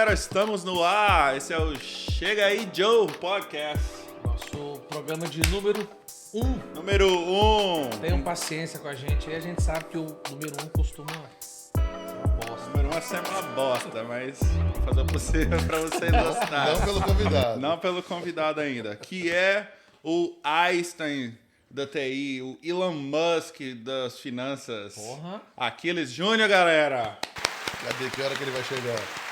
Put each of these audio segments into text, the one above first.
galera, estamos no ar. Esse é o Chega Aí Joe Podcast. Nosso programa de número 1. Número 1. Tenham paciência com a gente aí, a gente sabe que o número 1 costuma ser uma bosta. Número 1 é sempre uma bosta, mas vou fazer o possível pra vocês gostarem. Não pelo convidado. Não pelo convidado ainda. Que é o Einstein da TI, o Elon Musk das finanças. Porra. Aquiles Júnior, galera. Cadê? Que hora que ele vai chegar?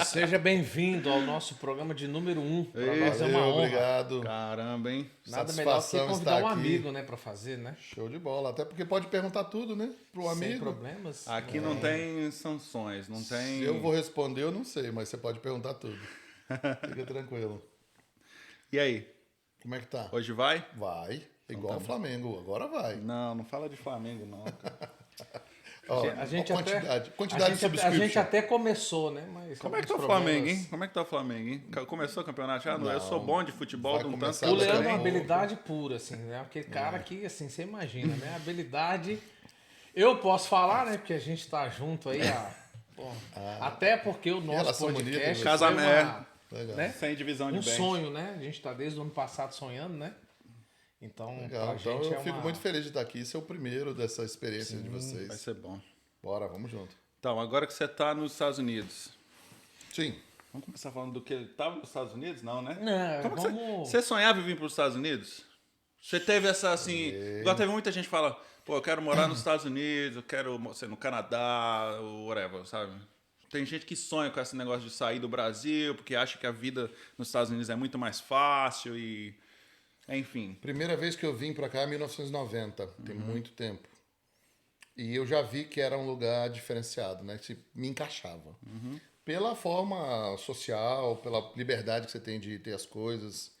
Seja bem-vindo ao nosso programa de número 1. Para nós é uma Valeu, honra. obrigado. Caramba, hein? Nada melhor que Satisfação convidar estar um aqui. amigo, né, pra fazer, né? Show de bola. Até porque pode perguntar tudo, né? Pro Sem amigo. problemas. Aqui não tem sanções, não tem... Se eu vou responder, eu não sei, mas você pode perguntar tudo. Fica tranquilo. E aí, Como é que tá? hoje vai? Vai. Igual o Flamengo. Agora vai. Não, não fala de Flamengo, não, cara. Ó, A gente ó, até, quantidade a de gente subscription. até começou, né? Mas Como é que tá o alguns Flamengo, problemas. hein? Como é que tá o Flamengo, hein? Começou o campeonato já? Eu Não, sou bom de futebol, vai de um tanto começar que O eu daqui a Leandro é uma sei. pouco. habilidade pura, assim, né? Aquele cara que, assim, você imagina, né? Habilidade. Eu posso falar, né? Porque a gente tá junto aí, até porque o nosso relação podcast bonita, foi Casamento. Legal. né? Sem divisão de Um bens. sonho, né? A gente tá desde o ano passado sonhando, né? Então, Legal. pra Então gente eu é fico uma... muito feliz de estar aqui. Ser o primeiro dessa experiência de Vai vocês. ser bom. Bora, vamos junto. Então, agora que você tá nos Estados Unidos, Sim. vamos começar falando do que ele tava nos Estados Unidos? Não, né? Não, Como que vamos... você sonhava em vir para os Estados Unidos? Você teve essa, assim... Igual teve muita gente que fala, pô, eu quero morar nos Estados Unidos, eu quero ser no Canadá, ou whatever, sabe? Tem gente que sonha com esse negócio de sair do Brasil, porque acha que a vida nos Estados Unidos é muito mais fácil e... Enfim. Primeira vez que eu vim pra cá é 1990, tem muito tempo. E eu já vi que era um lugar diferenciado, né? Que me encaixava. Pela forma social, pela liberdade que você tem de ter as coisas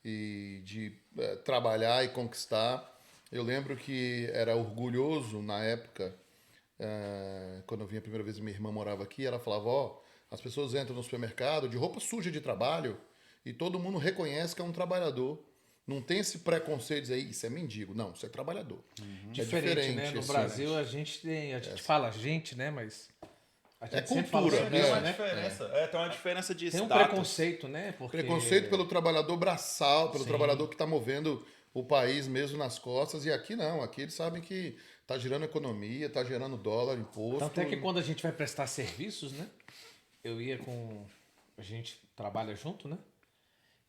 e de trabalhar e conquistar. Eu lembro que era orgulhoso na época, quando eu vim a primeira vez, minha irmã morava aqui, ela falava, ó, as pessoas entram no supermercado de roupa suja de trabalho e todo mundo reconhece que é um trabalhador. Não tem esse preconceito de dizer, isso é mendigo. Não, isso é trabalhador. É Diferente, né? No assim, Brasil a gente tem... A gente fala gente, né? Mas... A gente É sempre cultura, fala Tem isso, uma né? diferença. Tem uma diferença de Tem um status. preconceito, né? Porque... Preconceito pelo trabalhador braçal, pelo Sim. trabalhador que está movendo o país mesmo nas costas. E aqui não, aqui eles sabem que está gerando economia, está gerando dólar, imposto. Tanto é que quando a gente vai prestar serviços, né? Eu ia com... A gente trabalha junto, né?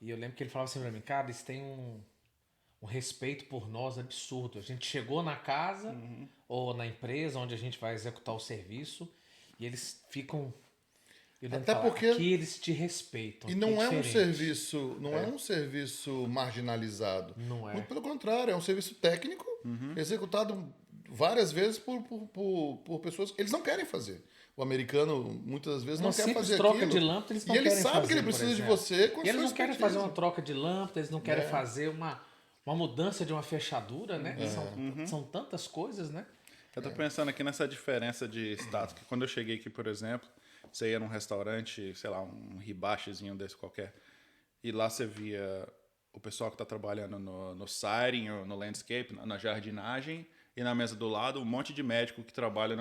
E eu lembro que ele falava assim pra mim, cara, eles têm um respeito por nós absurdo. A gente chegou na casa ou na empresa onde a gente vai executar o serviço e eles ficam... Eu lembro de Até falar, porque- aqui eles te respeitam. E aqui não é um diferente. serviço, não é um serviço marginalizado. Não é. Muito pelo contrário, é um serviço técnico executado várias vezes por pessoas que eles não querem fazer. O americano muitas das vezes Uma não quer simples fazer troca aquilo. de lâmpada eles não e ele querem sabe fazer, que ele por precisa de exemplo. você com a E eles sua não querem expertise. fazer uma troca de lâmpada, eles não querem fazer uma mudança de uma fechadura, né? São tantas coisas, né? Eu tô pensando aqui nessa diferença de status. Que quando eu cheguei aqui, por exemplo, você ia num restaurante, sei lá, um ribachezinho desse qualquer, e lá você via o pessoal que tá trabalhando no siding, ou no landscape, na jardinagem, e na mesa do lado, um monte de médico que trabalha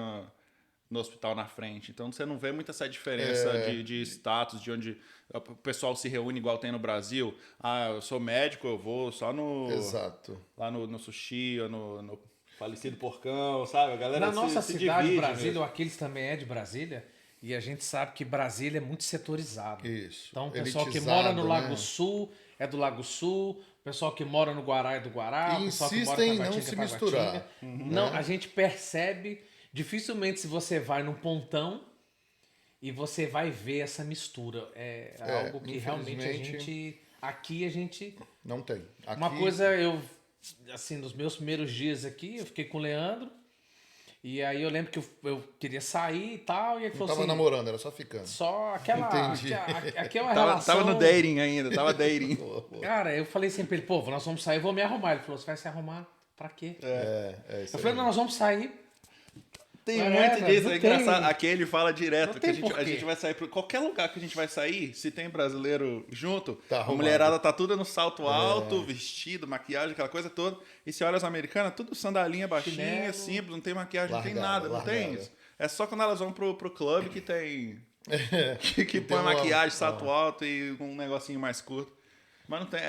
no hospital na frente. Então você não vê muito essa diferença de status, de onde o pessoal se reúne igual tem no Brasil. Ah, eu sou médico, eu vou só Exato. lá no sushi, ou no falecido porcão, sabe? A galera Na nossa se cidade, divide Brasília, mesmo. o Aquiles também é de Brasília, e a gente sabe que Brasília é muito setorizado. Isso. Então, o pessoal que Elitizado, mora no Lago né? Sul é do Lago Sul, o pessoal que mora no Guará é do Guará, E o pessoal que mora insistem em em não Taguatinga se é Taguatinga. misturar, Não, a gente percebe, dificilmente se você vai num pontão e você vai ver essa mistura. É algo que realmente infelizmente, aqui a gente... Não tem. Aqui, Uma coisa, assim, nos meus primeiros dias aqui, eu fiquei com o Leandro, e aí eu lembro que eu queria sair e tal, e ele não falou tava assim, namorando, era só ficando. só aquela... Entendi. Aqui é uma Tava relação... no dating ainda, tava dating. Cara, eu falei assim pra ele, pô, nós vamos sair, eu vou me arrumar. Ele falou, você vai se arrumar pra quê? Isso Eu falei, não, nós vamos sair. Tem Mas muito velho, disso, não é tem- engraçado. Aqui ele fala direto não que tem a gente porquê. vai sair pra qualquer lugar que a gente vai sair, se tem brasileiro junto, Tá a arrumado. mulherada tá tudo no salto alto, vestido, maquiagem, aquela coisa toda. E se olha as americanas, tudo sandalinha baixinha, Chinelo. simples, não tem maquiagem, não tem Largada, nada, não tem largada. isso. É só quando elas vão pro clube que tem que põe maquiagem, salto alto e um negocinho mais curto. Mas não tem,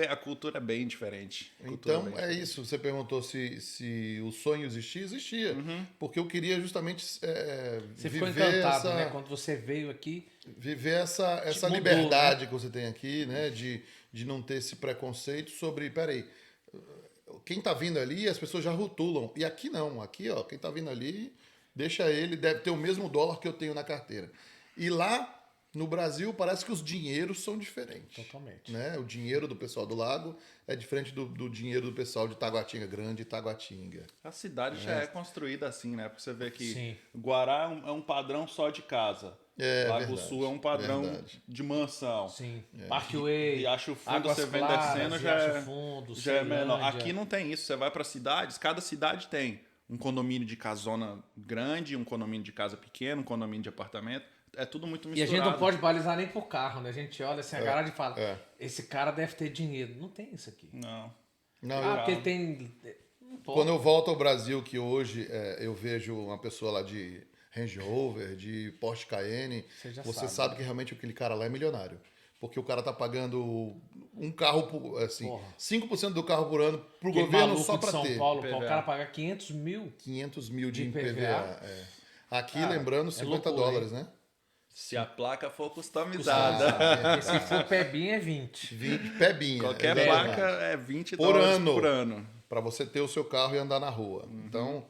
a cultura é bem diferente. Então, isso. Você perguntou se o sonho existia. Porque eu queria justamente Você ficou viver encantado, né? Quando você veio aqui. viver essa mudou, liberdade que você tem aqui, né? De não ter esse preconceito sobre, peraí, quem tá vindo ali, as pessoas já rotulam. E aqui não. Aqui, ó, quem tá vindo ali, deixa ele, deve ter o mesmo dólar que eu tenho na carteira. E lá no Brasil parece que os dinheiros são diferentes. Totalmente. Né? O dinheiro do pessoal do Lago é diferente do dinheiro do pessoal de Taguatinga Grande e Taguatinga. A cidade já é construída assim, né? Porque você vê que Sim. Guará é um padrão só de casa. Lago verdade, Sul é um padrão verdade. de mansão. Sim. Parkway. Riacho Fundo, Águas você vem Claras, descendo, Riacho Fundo, já é menor. Ceilândia. Aqui não tem isso. Você vai para cidades, cada cidade tem um condomínio de casona grande, um condomínio de casa pequena, um condomínio de apartamento. É tudo muito E a misturado. gente não pode balizar nem por carro, né? A gente olha assim, a garagem e fala, esse cara deve ter dinheiro. Não tem isso aqui. Não. Não, Porque ele tem... Não pode. quando eu volto ao Brasil, que hoje eu vejo uma pessoa lá de Range Rover, de Porsche Cayenne, Você sabe que realmente aquele cara lá é milionário. Porque o cara tá pagando um carro, assim, Porra. 5% do carro por ano pro Aquele governo maluco só de pra São ter. Paulo, IPVA. o cara paga 500 mil. 500 mil de De IPVA. IPVA. Aqui, Cara, lembrando, 50 loucura, dólares, né? Se a placa for customizada. Porque se for pebinha é 20. 20 pebinha. Qualquer é placa verdade. é 20 Por dólares ano. por ano. Para você ter o seu carro e andar na rua. Então,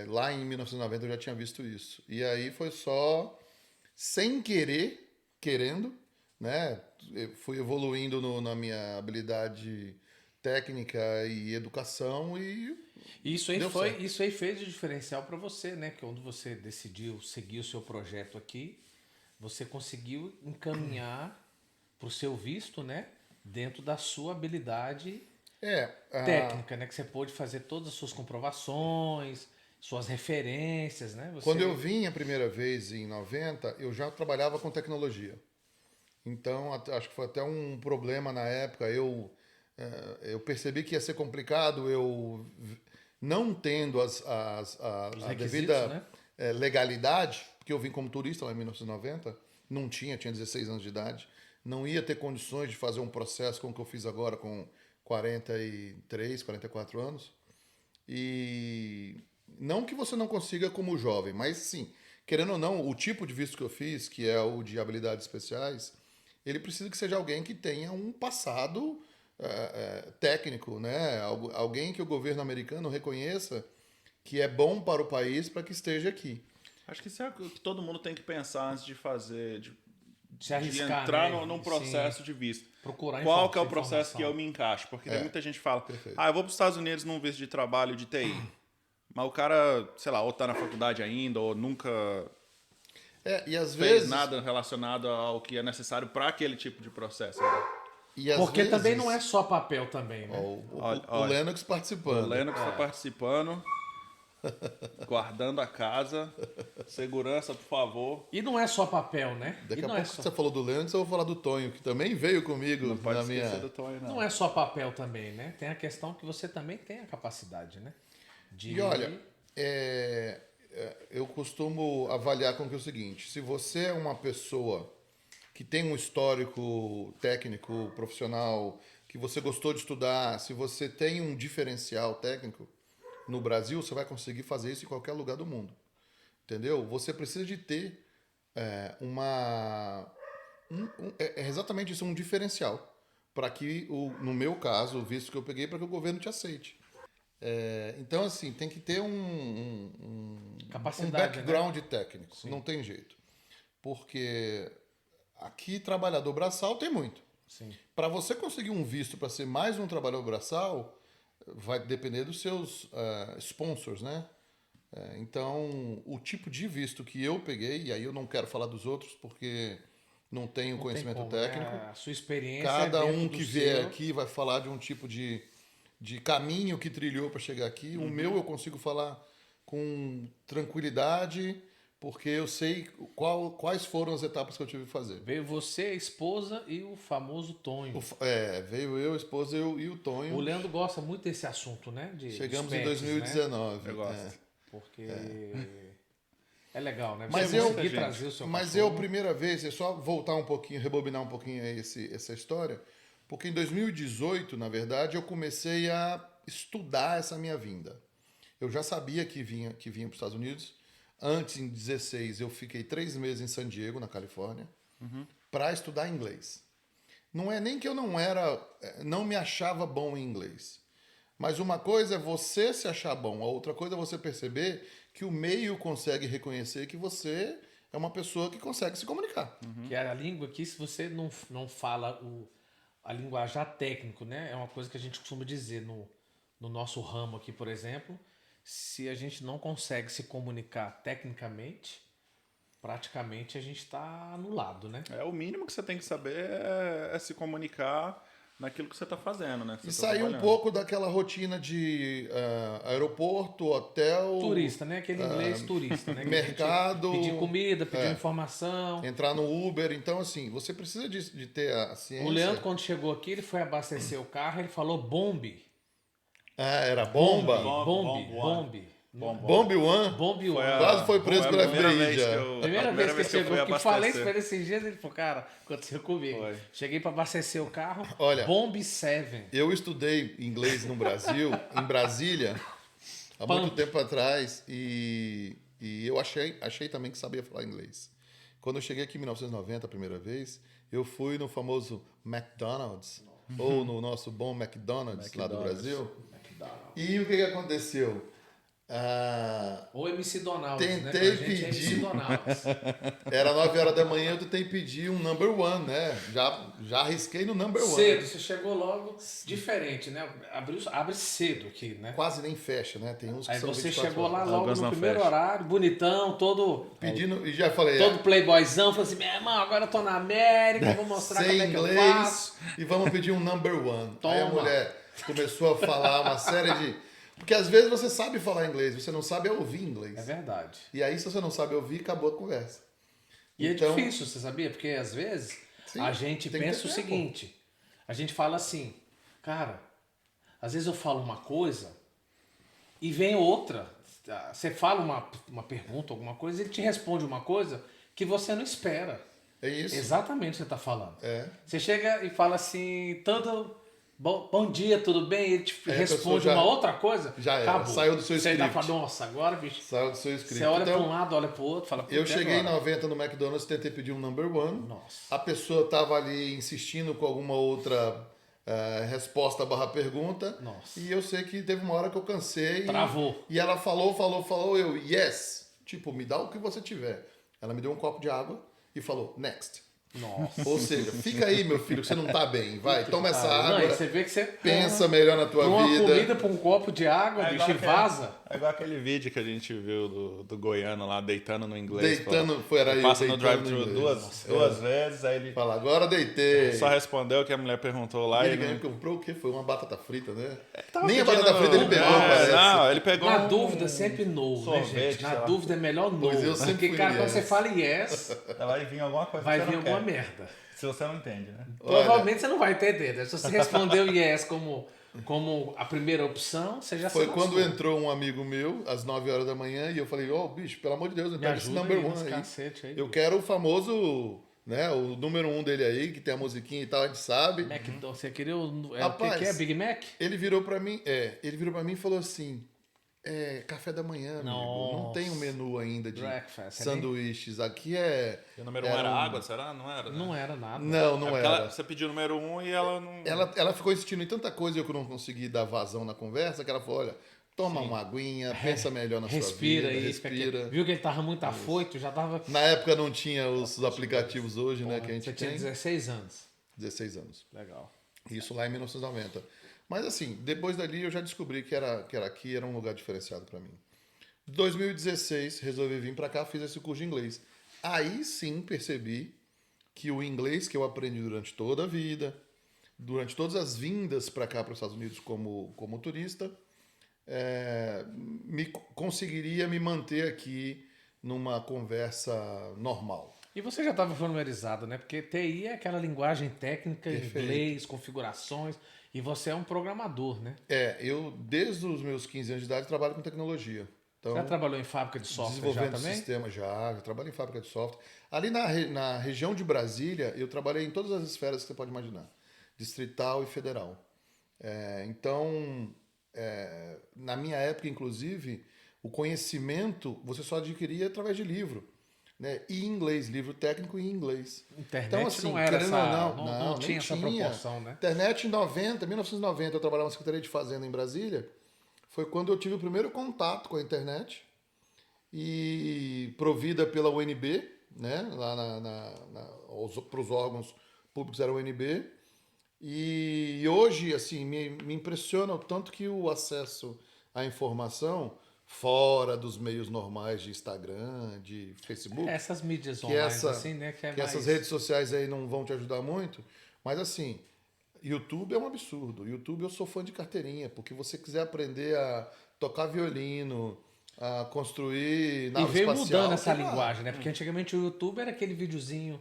lá em 1990 eu já tinha visto isso. E aí foi só sem querer, querendo, né? Eu fui evoluindo na minha habilidade técnica e educação e Isso aí, Deu certo. isso aí fez o diferencial para você, né? Que quando você decidiu seguir o seu projeto aqui, você conseguiu encaminhar para o seu visto, né? Dentro da sua habilidade técnica, né? Que você pôde fazer todas as suas comprovações, suas referências, né? Quando eu vim a primeira vez em 90, eu já trabalhava com tecnologia. Então, acho que foi até um problema na época. Eu percebi que ia ser complicado, eu não tendo a requisitos, devida né? legalidade, porque eu vim como turista lá em 1990, não tinha 16 anos de idade, não ia ter condições de fazer um processo como o que eu fiz agora com 43, 44 anos. E não que você não consiga como jovem, mas sim, querendo ou não, o tipo de visto que eu fiz, que é o de habilidades especiais, ele precisa que seja alguém que tenha um passado técnico, né? Alguém que o governo americano reconheça que é bom para o país para que esteja aqui. Acho que isso é o que todo mundo tem que pensar antes de fazer, Se arriscar, entrar né? num processo de visto. Procurar Qual que é o informação. processo que eu me encaixo? Porque tem muita gente que fala, Perfeito. eu vou para os Estados Unidos num visto de trabalho de TI. Mas o cara, sei lá, ou tá na faculdade ainda, ou nunca E às fez vezes nada relacionado ao que é necessário para aquele tipo de processo. Né? e às Porque também vezes- não é só papel também, né? o Lennox O participando. Lennox está participando, guardando a casa. Segurança, por favor. E não é só papel, né? Daqui E a não pouco é só... você falou do Lennox, eu vou falar do Tonho, que também veio comigo Não pode na esquecer minha... do Tony, não. Não é só papel também, né? Tem a questão que você também tem a capacidade, né? De... E olha, eu costumo avaliar com que é o seguinte: se você é uma pessoa que tem um histórico técnico, profissional, que você gostou de estudar, se você tem um diferencial técnico no Brasil, você vai conseguir fazer isso em qualquer lugar do mundo. Entendeu? Você precisa de ter é exatamente isso, um diferencial. Para que, no meu caso, o visto que eu peguei, para que o governo te aceite. Então, assim, tem que ter um Capacidade, background técnico. Não tem jeito. Porque aqui, trabalhador braçal tem muito. Sim. Para você conseguir um visto para ser mais um trabalhador braçal, vai depender dos seus sponsors, né? Então, o tipo de visto que eu peguei, e aí eu não quero falar dos outros porque não tenho Não conhecimento tem como, né? técnico. A sua experiência Cada é dentro um do que vier seu. aqui vai falar de um tipo de caminho que trilhou para chegar aqui. O meu eu consigo falar com tranquilidade, porque eu sei quais foram as etapas que eu tive que fazer. Veio você, a esposa e o famoso Tonho. Veio eu, a esposa e o Tonho. O Leandro gosta muito desse assunto, né? Chegamos dos em pets, 2019. Eu gosto. Porque É legal, né? Mas Você eu- conseguir trazer o seu Mas cachorro. eu, primeira vez, é só voltar um pouquinho, rebobinar um pouquinho aí essa história, porque em 2018, na verdade, eu comecei a estudar essa minha vinda. Eu já sabia que vinha para os Estados Unidos. Antes, em 16, eu fiquei 3 meses em San Diego, na Califórnia, para estudar inglês. Não é nem que eu não me achava bom em inglês. Mas uma coisa é você se achar bom, a outra coisa é você perceber que o meio consegue reconhecer que você é uma pessoa que consegue se comunicar. Que é a língua aqui, se você não fala a linguajar técnico, né? É uma coisa que a gente costuma dizer no nosso ramo aqui, por exemplo. Se a gente não consegue se comunicar tecnicamente, praticamente a gente está anulado, né? O mínimo que você tem que saber é se comunicar naquilo que você está fazendo, né? Você E tá sair um trabalhando. pouco daquela rotina de aeroporto, hotel... Turista, né? Aquele inglês turista, né? Que a gente mercado, pedir comida, pedir informação. Entrar no Uber. Então, assim, você precisa de ter a ciência. O Leandro, quando chegou aqui, ele foi abastecer o carro, ele falou bombe. Ah, era bomba? Bombe. Bombe One? Bombe One. Quase foi preso Foi pela a primeira FBI vez já. que eu- Primeira a vez que ele eu chegou, fui que eu falei isso abastecer. pra ele esses dias, ele falou, cara, aconteceu comigo. Foi. Cheguei pra abastecer o carro, Olha, Bombe 7. Eu estudei inglês no Brasil, em Brasília, há muito tempo atrás, e eu achei também que sabia falar inglês. Quando eu cheguei aqui em 1990, a primeira vez, eu fui no famoso McDonald's, ou no nosso bom McDonald's lá do Brasil. E o que aconteceu? Ou MC Donald, Tentei né? Pra gente é pedir. MC Donald. Era 9 horas da manhã, eu tentei pedir um number one, né? Já arrisquei no number one. Cedo, você chegou logo diferente, né? Abre cedo aqui, né? Quase nem fecha, né? Tem uns que Aí são você 24 chegou lá horas. logo Alguns no não primeiro fecham. horário, bonitão, todo Pedindo, e já falei, playboyzão, falou assim, meu irmão, agora eu tô na América, vou mostrar como sem é que eu inglês faço. e vamos pedir um number one. Aí a Toma. mulher começou a falar uma série de... Porque às vezes você sabe falar inglês, você não sabe ouvir inglês. É verdade. E aí, se você não sabe ouvir, acabou a conversa. E Então, é difícil, você sabia? Porque às vezes Sim, a gente tem que pensa ter o tempo. seguinte, a gente fala assim, cara, às vezes eu falo uma coisa e vem outra. Você fala uma pergunta, alguma coisa, ele te responde uma coisa que você não espera. É isso. Exatamente o que você está falando. É. Você chega e fala assim, bom dia, tudo bem? Ele te Aí a responde pessoa já- uma outra coisa, já era, acabou. saiu do seu Você ainda script. fala, nossa, agora, bicho, Saiu do seu script. você olha Então, para um lado, olha para o outro, fala, eu "Puta, e cheguei em agora?" 90 no McDonald's, tentei pedir um number one. Nossa. A pessoa estava ali insistindo com alguma outra resposta barra pergunta. Nossa. E eu sei que teve uma hora que eu cansei. Travou. E ela falou, eu, yes. Tipo, me dá o que você tiver. Ela me deu um copo de água e falou, next. Nossa. Ou seja, fica aí, meu filho, que você não tá bem. Vai, toma essa Não, água. e você vê que você Pensa melhor na tua uma vida. comida pra um copo de água, bicho, e vaza. É igual aquele vídeo que a gente viu do goiano lá deitando no inglês. Deitando, era eu Passa no deitando drive-thru no inglês. duas vezes, aí ele Fala, agora deitei. só respondeu o que a mulher perguntou lá. E E ele ele comprou o quê? Foi uma batata frita, né? tava Nem a pedindo- batata frita ele pegou, parece. Não, ele pegou Na um dúvida, sempre no, né, sorvete, gente? Na sei lá. dúvida é melhor no. Pois eu sempre Porque, fui cara, no quando yes. você fala yes, Vai vir alguma coisa vai que você vir não alguma quer. merda. Se você não entende, né? Provavelmente você não vai entender, né? Se você respondeu yes como a primeira opção, você já Foi se quando lascou. entrou um amigo meu, às 9 horas da manhã, e eu falei, bicho, pelo amor de Deus, me Me pega esse ajuda number aí one nos aí. cacete aí. Eu quero o famoso, né, o número 1 dele aí, que tem a musiquinha e tal, a gente sabe. McDonald's, você queria o Rapaz, que é? Big Mac? Ele virou pra mim e falou assim, café da manhã, amigo, não Nossa. tem um menu ainda de Breakfast, sanduíches, aqui E o número 1 era água, será? Não era? Né? Não era nada. Não É porque era. você pediu o número 1 e ela não... Ela ficou insistindo em tanta coisa e eu não consegui dar vazão na conversa, que ela falou, olha, toma uma aguinha, pensa melhor na Respira sua vida, aí, fica respira. quieto. Viu que ele tava muito afoito, já tava... Na época não tinha os aplicativos hoje, né, que a gente Você tinha tem. 16 anos. 16 anos. Legal. Isso lá em 1990. Mas assim, depois dali eu já descobri que aqui era um lugar diferenciado para mim. 2016, resolvi vir para cá, fiz esse curso de inglês. Aí sim percebi que o inglês que eu aprendi durante toda a vida, durante todas as vindas para cá, para os Estados Unidos como turista, conseguiria me manter aqui numa conversa normal. E você já estava familiarizado, né? Porque TI é aquela linguagem técnica, Perfeito. inglês, configurações, e você é um programador, né? Eu desde os meus 15 anos de idade trabalho com tecnologia. Então, Você já trabalhou em fábrica de software já desenvolvendo também? sistema já trabalhei em fábrica de software. Ali na região de Brasília, eu trabalhei em todas as esferas que você pode imaginar. Distrital e federal. Então, na minha época, inclusive, o conhecimento você só adquiria através de livro. Né? E em inglês, livro técnico em inglês. Internet Então, assim, não era querendo essa, ou não, tinha nem essa proporção, né? Internet em 1990, eu trabalhava na Secretaria de Fazenda em Brasília. Foi quando eu tive o primeiro contato com a internet. E provida pela UNB, né? Lá para os órgãos públicos era a UNB. E hoje, assim, me impressiona o tanto que o acesso à informação fora dos meios normais de Instagram, de Facebook, Essas mídias que online, essa, assim, né? Que é que mais... essas redes sociais aí não vão te ajudar muito, mas assim, YouTube é um absurdo. YouTube eu sou fã de carteirinha, porque você quiser aprender a tocar violino, a construir E nave veio espacial, mudando essa tem lá. linguagem, né? Porque antigamente o YouTube era aquele videozinho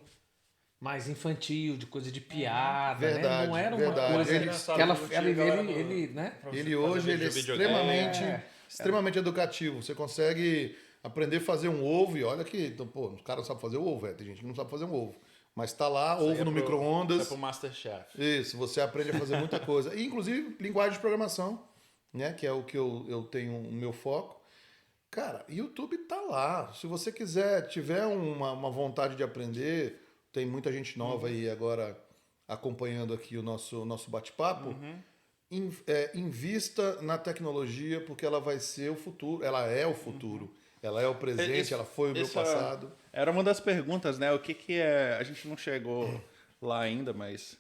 mais infantil, de coisa de piada, né? Verdade, Não era uma verdade. coisa Ele- que né? Ele hoje ele é videogame. extremamente educativo. Você consegue aprender a fazer um ovo e olha que, então, pô, o cara não sabe fazer o ovo, tem gente que não sabe fazer um ovo. Mas tá lá, ovo no Isso micro-ondas. é pro Masterchef. Isso, você aprende a fazer muita coisa. E, inclusive, linguagem de programação, né? Que é o que eu tenho o meu foco. Cara, YouTube tá lá. Se você quiser, tiver uma vontade de aprender, tem muita gente nova aí agora acompanhando aqui o nosso bate-papo. Invista na tecnologia porque ela vai ser o futuro. Ela é o futuro. Ela é o presente, Isso- ela foi o meu isso passado. Era uma das perguntas, né? O que que é... A gente não chegou lá ainda, mas...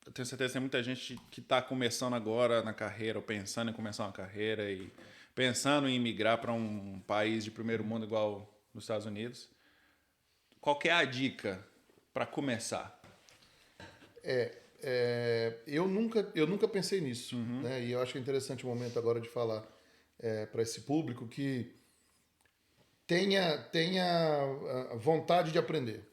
eu tenho certeza que tem muita gente que está começando agora na carreira, ou pensando em começar uma carreira e pensando em migrar para um país de primeiro mundo igual nos Estados Unidos. Qual que é a dica para começar? Eu nunca pensei nisso, né? E eu acho interessante o momento agora de falar para esse público que tenha vontade de aprender.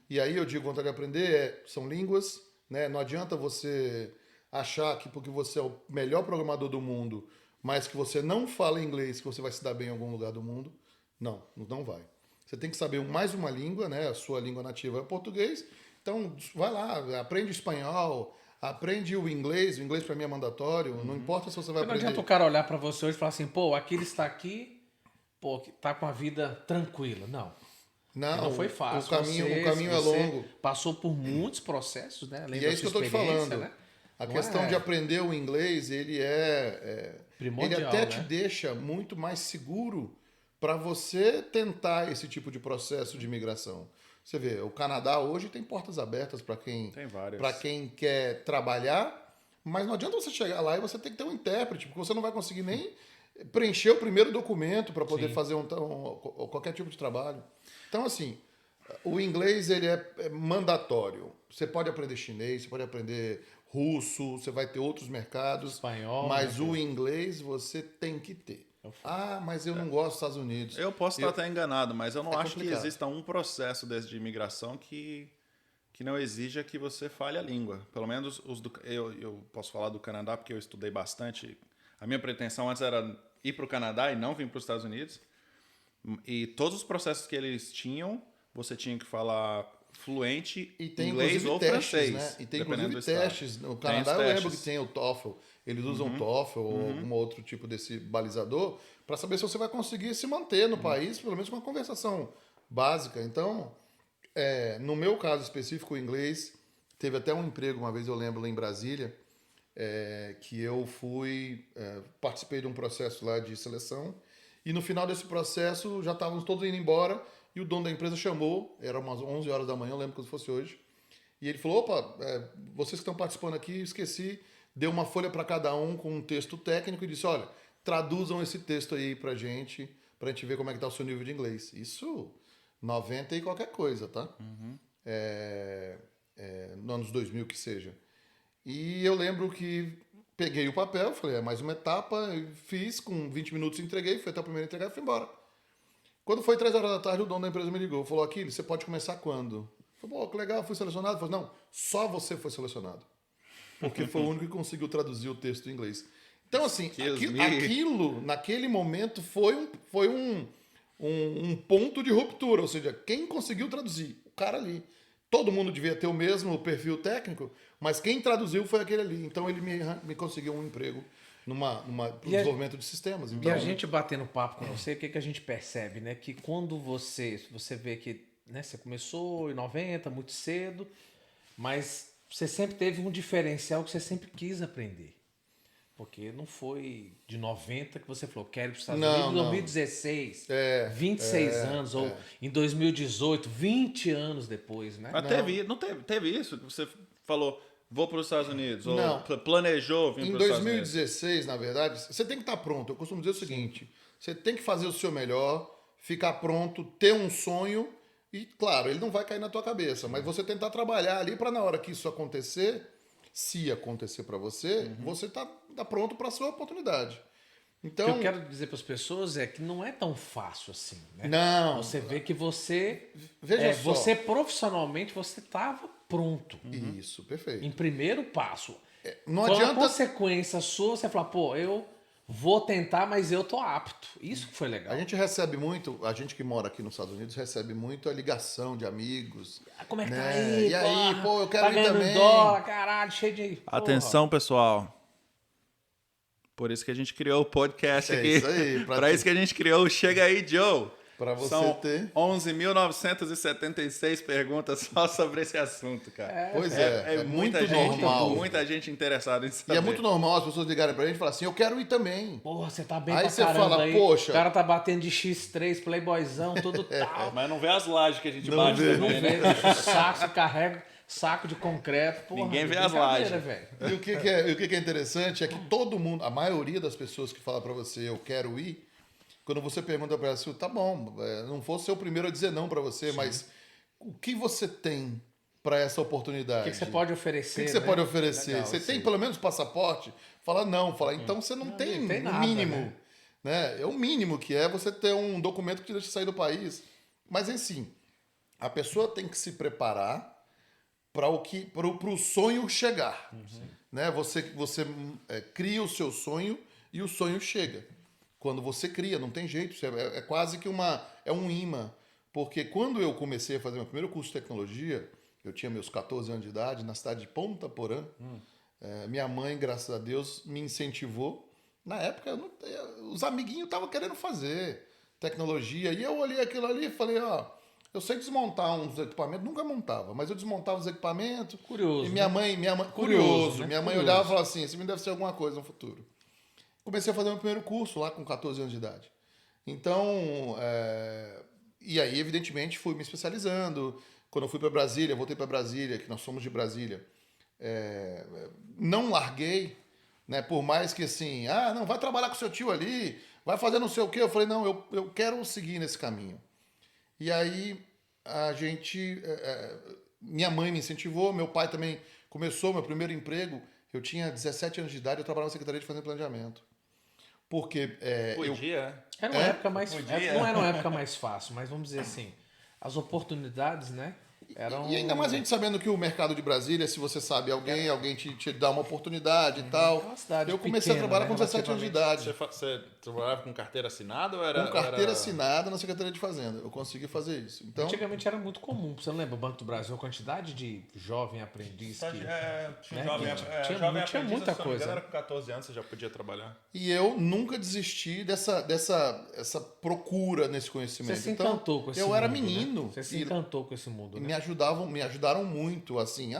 E aí eu digo vontade de aprender são línguas, né? Não adianta você achar que porque você é o melhor programador do mundo, mas que você não fala inglês, que você vai se dar bem em algum lugar do mundo. Não vai. Você tem que saber mais uma língua, né? A sua língua nativa é português. Então, vai lá, aprende espanhol, aprende o inglês para mim é mandatório, não importa se você vai Não aprender. adianta o cara olhar pra você hoje e falar assim, pô, aqui ele está aqui, pô, que tá com a vida tranquila. Não. Não foi fácil. O caminho é você longo. passou por muitos processos, né? Além E da é isso que eu sua estou te experiência, falando. né? A Não questão é de aprender o inglês, ele ele primordial, até né? te deixa muito mais seguro para você tentar esse tipo de processo de imigração. Você vê, o Canadá hoje tem portas abertas para Tem várias. para quem quer trabalhar, mas não adianta você chegar lá e você tem que ter um intérprete, porque você não vai conseguir nem preencher o primeiro documento para poder Sim. fazer qualquer tipo de trabalho. Então, assim, o inglês ele é mandatório. Você pode aprender chinês, você pode aprender russo, você vai ter outros mercados, Espanhol, mas né? o inglês você tem que ter. Mas eu não gosto dos Estados Unidos. Eu posso estar até enganado, mas eu não acho complicado. que exista um processo desse de imigração que não exija que você fale a língua. Pelo menos eu posso falar do Canadá porque eu estudei bastante. A minha pretensão antes era ir para o Canadá e não vir para os Estados Unidos. E todos os processos que eles tinham, você tinha que falar fluente E tem inglês inclusive ou testes, francês. né? E tem dependendo inclusive do estado. testes. No Tem Canadá os eu lembro testes. que tem o TOEFL. Eles usam o TOEFL ou algum outro tipo desse balizador para saber se você vai conseguir se manter no país, pelo menos com uma conversação básica. Então, no meu caso específico, o inglês, teve até um emprego uma vez, eu lembro, lá em Brasília, que eu participei de um processo lá de seleção e no final desse processo já estávamos todos indo embora e o dono da empresa chamou, era umas 11 horas da manhã, eu lembro que fosse hoje, e ele falou, opa, vocês que estão participando aqui, esqueci, deu uma folha para cada um com um texto técnico e disse, olha, traduzam esse texto aí pra gente ver como é que tá o seu nível de inglês. Isso, 90 e qualquer coisa, tá? No anos 2000 que seja. E eu lembro que peguei o papel, falei, mais uma etapa, fiz, com 20 minutos entreguei, fui até o primeiro entregar e fui embora. Quando foi 3 horas da tarde, o dono da empresa me ligou, falou, Aquiles, você pode começar quando? Eu falei, pô, que legal, fui selecionado. Ele falou, não, só você foi selecionado. Porque foi o único que conseguiu traduzir o texto em inglês. Então, assim, aquilo, naquele momento, foi um ponto de ruptura. Ou seja, quem conseguiu traduzir? O cara ali. Todo mundo devia ter o mesmo perfil técnico, mas quem traduziu foi aquele ali. Então, ele me conseguiu um emprego pro desenvolvimento de sistemas. Então, e a gente batendo papo com você, o que a gente percebe, né? Que quando você vê que, né, você começou em 90, muito cedo, mas você sempre teve um diferencial que você sempre quis aprender. Porque não foi de 90 que você falou, quero ir para os Estados Unidos em 2016, 26 anos, ou em 2018, 20 anos depois, né? Mas teve isso? Você falou, vou para os Estados Unidos, ou Não. planejou vir em para os Estados Unidos? 2016, na verdade, você tem que estar pronto. Eu costumo dizer o seguinte, você tem que fazer o seu melhor, ficar pronto, ter um sonho, e claro, ele não vai cair na tua cabeça, mas você tentar trabalhar ali para na hora que isso acontecer, se acontecer para você, você tá pronto para a sua oportunidade. Então, O que eu quero dizer para as pessoas é que não é tão fácil assim, né? Não. Você vê que você, Veja só. você profissionalmente, você estava pronto. Isso, perfeito. Em primeiro passo. Não Foi uma adianta. consequência sua, você falar, pô, eu vou tentar, mas eu tô apto. Isso que foi legal. A gente recebe muito, a gente que mora aqui nos Estados Unidos recebe muito a ligação de amigos. Como é que tá né? aí? E aí, porra? pô, eu quero tá ir ganhando também. dólar, caralho, cheio de... porra. Atenção, pessoal. Por isso que a gente criou o podcast É aqui. isso aí, Pra isso que a gente criou o Chega Aí, Joe. Pra você São ter. 11.976 perguntas só sobre esse assunto, cara. Pois é muita muito gente, normal. muita gente interessada em E saber. é muito normal as pessoas ligarem pra gente e falar assim, eu quero ir também. Porra, você tá bem Aí pra você caramba fala, aí. poxa. O cara tá batendo de X3, playboyzão, tudo tal. Mas não vê as lajes que a gente Não bate vê. também, Não né? vê, bicho, saco, carrega saco de concreto. Porra, Ninguém vê brincadeira, as lajes. velho. E o que é interessante é que todo mundo, a maioria das pessoas que fala pra você, eu quero ir, quando você pergunta pra ela assim, tá bom, não vou ser o primeiro a dizer não pra você, mas o que você tem pra essa oportunidade? O que você pode oferecer? O que você né? pode oferecer? Legal, você tem sim. pelo menos passaporte? Fala não. Fala, então você não tem tem o nada, mínimo. Né? É o mínimo que é você ter um documento que te deixa sair do país. Mas, assim, a pessoa tem que se preparar para o sonho chegar. Né? Você cria o seu sonho e o sonho chega. Quando você cria, não tem jeito. É quase que um imã. Porque quando eu comecei a fazer meu primeiro curso de tecnologia, eu tinha meus 14 anos de idade, na cidade de Ponta Porã. Minha mãe, graças a Deus, me incentivou. Na época, os amiguinhos estavam querendo fazer tecnologia. E eu olhei aquilo ali e falei, eu sei desmontar uns equipamentos. Nunca montava, mas eu desmontava os equipamentos. Curioso, E minha né? mãe Curioso, né? Minha mãe olhava e falava assim, isso me deve ser alguma coisa no futuro. Comecei a fazer meu primeiro curso lá com 14 anos de idade. Então, e aí, evidentemente, fui me especializando. Quando eu fui para Brasília, voltei para Brasília, que nós somos de Brasília, não larguei, né? Por mais que assim, não, vai trabalhar com seu tio ali, vai fazer não sei o quê. Eu falei, não, eu quero seguir nesse caminho. E aí, minha mãe me incentivou, meu pai também começou meu primeiro emprego. Eu tinha 17 anos de idade, eu trabalhava na Secretaria de Fazenda e Planejamento. Porque Podia. Era uma época mais... Podia. Não era uma época mais fácil, mas vamos dizer assim, as oportunidades, né? Eram... E ainda mais a gente sabendo que o mercado de Brasília, se você sabe alguém te dá uma oportunidade e tal. É uma cidade Eu comecei pequena, a trabalhar né, com 17 anos de idade. Você trabalhava com carteira assinada ou era... Com carteira assinada na Secretaria de Fazenda. Eu consegui fazer isso. Então, Antigamente era muito comum. Você não lembra o Banco do Brasil? A quantidade de jovem aprendiz que... tinha né, jovem, que jovem tinha aprendiz, muita se não me engano, coisa. Era com 14 anos, você já podia trabalhar. e eu nunca desisti dessa procura nesse conhecimento. Você se Então, encantou com esse eu mundo, era né? menino. Você se e encantou com esse mundo, né? me ajudaram muito, assim,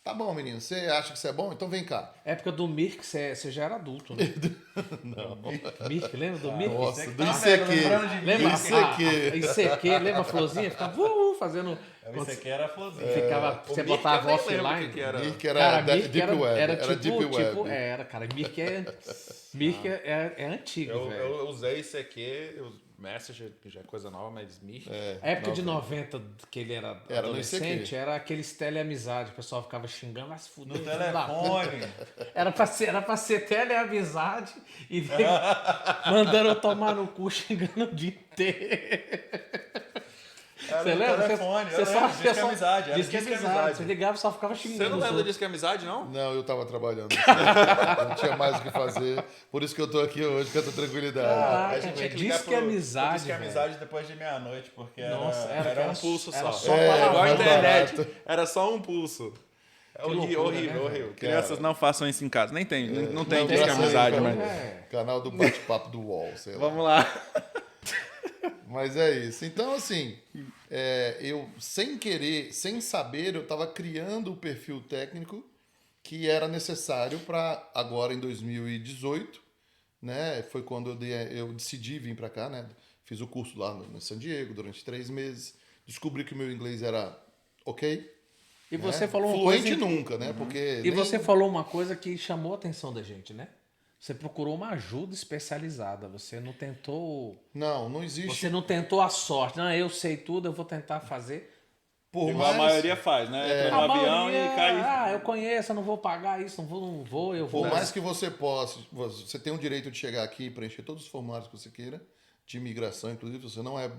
tá bom, menino, você acha que você é bom? Então vem cá. Época do Mirk, você já era adulto, né? Mirk, lembra do Mirk? Nossa, que do tá ICQ. lembrando de mim. Lembra? Do ICQ. ICQ, lembra a florzinha? Ficava fazendo... Isso aqui era a florzinha. Ficava, você botava offline. Que era. Mirk era Cara, Deep Mirk Web. era Era Deep Web. Era, cara. Mirk é antigo, velho. Eu usei isso aqui, Messenger, que já é coisa nova, mas Mirk. A época de 90, que ele era Era no adolescente, ICQ. era aqueles teleamizade. O pessoal ficava xingando, mas No fudeu. filho da puta. telefone. Era pra ser teleamizade e mandando eu tomar no cu, xingando o dia inteiro. Você lembra? telefone, Você eu lembro, Disque Amizade, era Disque Disque Amizade. Amizade. Você ligava e só ficava xingando. Você não os lembra do outros. Disque Amizade, não? Não, eu tava trabalhando. Não tinha mais o que fazer. Por isso que eu tô aqui hoje, com essa tranquilidade. Caraca, A gente tinha que ligar Disque pro Amizade, Disque velho. Amizade depois de meia-noite, porque Nossa, era um pulso era só. só É, palavrão. igual a mais internet. barato. Era só um pulso. É loucura, horrível, né, horrível. Crianças, não façam isso em casa. Nem tem, não tem Não, disque graças a amizade, Deus, mas... cara. É. Canal do bate-papo do UOL, sei lá. Vamos lá. Mas é isso. Então, assim, eu sem querer, sem saber, eu estava criando o perfil técnico que era necessário para agora em 2018, né? Foi quando eu decidi vir para cá, né? Fiz o curso lá no San Diego durante 3 meses. Descobri que o meu inglês era ok. E você né? falou uma Fluente coisa... nunca, né? Porque E nem- você falou uma coisa que chamou a atenção da gente, né? Você procurou uma ajuda especializada. Você não tentou... não existe. Você não tentou a sorte. Não, eu sei tudo, eu vou tentar fazer. Por Igual a mais- maioria faz, né? Entra no A avião maioria, e cai. eu conheço, eu não vou pagar isso, não vou, eu vou. Por mais que você possa, você tem o direito de chegar aqui e preencher todos os formulários que você queira, de imigração, inclusive, você não é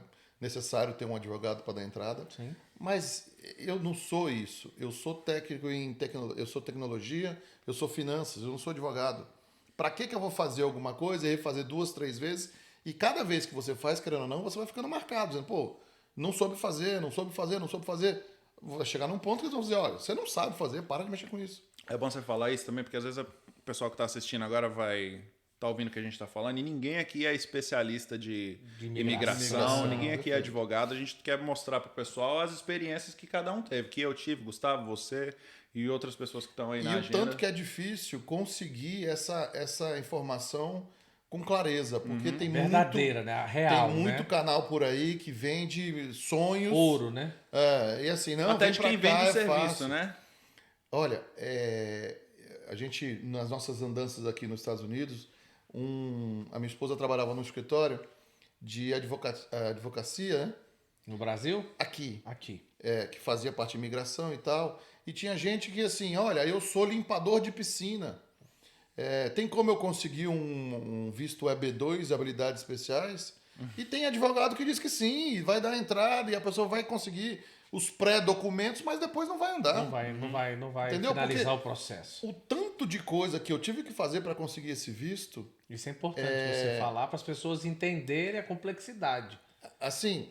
necessário ter um advogado para dar entrada. Sim. Mas eu não sou isso. Eu sou técnico em eu sou tecnologia, eu sou finanças, eu não sou advogado. Para que eu vou fazer alguma coisa e refazer 2, 3 vezes? E cada vez que você faz, querendo ou não, você vai ficando marcado, dizendo, pô, não soube fazer, não soube fazer, não soube fazer. Vai chegar num ponto que eles vão dizer, olha, você não sabe fazer, para de mexer com isso. É bom você falar isso também, porque às vezes o pessoal que está assistindo agora vai tá ouvindo o que a gente está falando e ninguém aqui é especialista de imigração, Imigração, ninguém aqui é perfeito. advogado. A gente quer mostrar para o pessoal as experiências que cada um teve, que eu tive, Gustavo, você e outras pessoas que estão aí E na o agenda. tanto que é difícil conseguir essa informação com clareza, porque tem Verdadeira, né? A real, tem muito né? canal por aí que vende sonhos. Ouro, né? E assim, não, Até vem de pra quem cá, vende é serviço, fácil. né? Olha, a gente, nas nossas andanças aqui nos Estados Unidos, a minha esposa trabalhava num escritório de advocacia, né? No Brasil? Aqui. Aqui. Que fazia parte de imigração e tal. E tinha gente que assim, olha, eu sou limpador de piscina. Tem como eu conseguir um visto EB2, habilidades especiais? E tem advogado que diz que sim, vai dar entrada e a pessoa vai conseguir os pré-documentos, mas depois não vai andar. Não vai Entendeu? finalizar Porque o processo. O tanto de coisa que eu tive que fazer para conseguir esse visto, Isso é importante você falar para as pessoas entenderem a complexidade. assim,